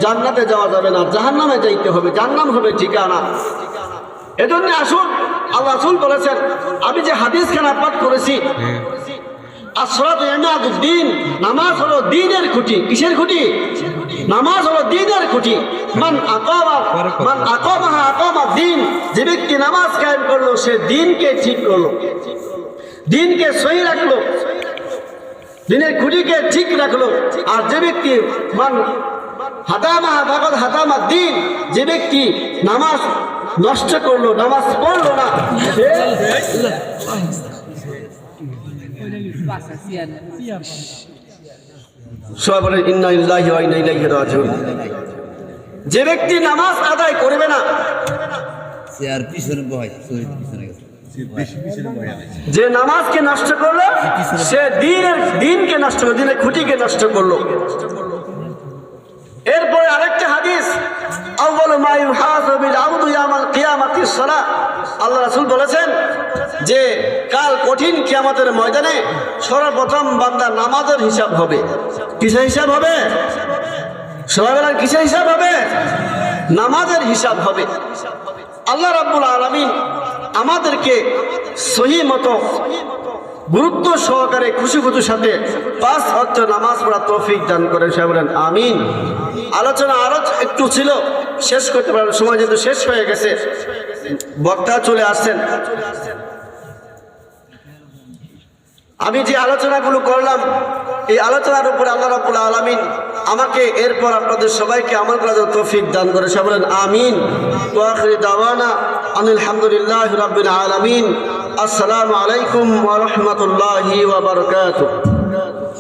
জান্নাতে যাওয়া যাবে না, জাহান্নামে যাইতে হবে, জাহান্নাম হবে ঠিকানা। এজন্য আসুন, আল্লাহ রাসূল বলেছেন, আমি যে হাদিস খানা পাঠ করেছি, আসসালাতু ইমাদুদ্দিন, নামাজ হলো দ্বীনের খুঁটি। কিসের খুঁটি? নামাজ হলো দ্বীনের খুঁটি। মান আকামাহা আকামা দ্বীন, যে ব্যক্তি নামাজ কায়েম করলো সে দ্বীনকে ঠিক করলো, দ্বীনকে সহি রাখলো, দ্বীনের খুঁটিকে ঠিক রাখলো। আর যে ব্যক্তি মান হাদামাহা ফাকাদ হাদামা দ্বীন, যে ব্যক্তি নামাজ নষ্ট করলো, নামাজ পড়লো না, সবাই বলেন ইন্না লিল্লাহি ওয়া ইন্না ইলাইহি রাজিউন। যে ব্যক্তি নামাজ আদায় করবে না, যে নামাজকে নষ্ট করলো সে দিনকে নষ্ট করলো, দিনের খুঁটিকে নষ্ট করলো। এরপরে আরেকটা হাদিস, আউয়ালু মা ইউহাসাবু বিল আবদু ইয়াউমাল কিয়ামাতিস সালাহ। আল্লাহ রাসূল বলেছেন যে কাল কঠিন কিয়ামতের ময়দানে সর্বপ্রথম বান্দা নামাজের হিসাব হবে। কিসের হিসাব হবে? সবাই বলেন কিসের হিসাব হবে? নামাজের হিসাব হবে। আল্লাহ রাব্বুল আলামিন আমাদেরকে সহি মতো গুরুত্ব সহকারে খুশি খুশির সাথে 5 ওয়াক্ত নামাজ পড়া তৌফিক দান করেন। সবাই বলেন আমিন। আলোচনা আরো একটু ছিল, শেষ করতে পারলাম, সময় যেহেতু শেষ হয়ে গেছে, বক্তা চলে আসছেন। আমি যে আলোচনাগুলো করলাম এই আলোচনার উপরে আল্লাহ রাব্বুল আলামিন আমাকে এরপর আপনাদের সবাইকে আমল করার তৌফিক দান করে। সবাই বলেন আমিন। ওয়া আখিরু দাওয়ানা আনিল হামদুলিল্লাহি রাব্বিল আলামিন। আসসালামু আলাইকুম ওয়া রাহমাতুল্লাহি ওয়া বারাকাতুহু।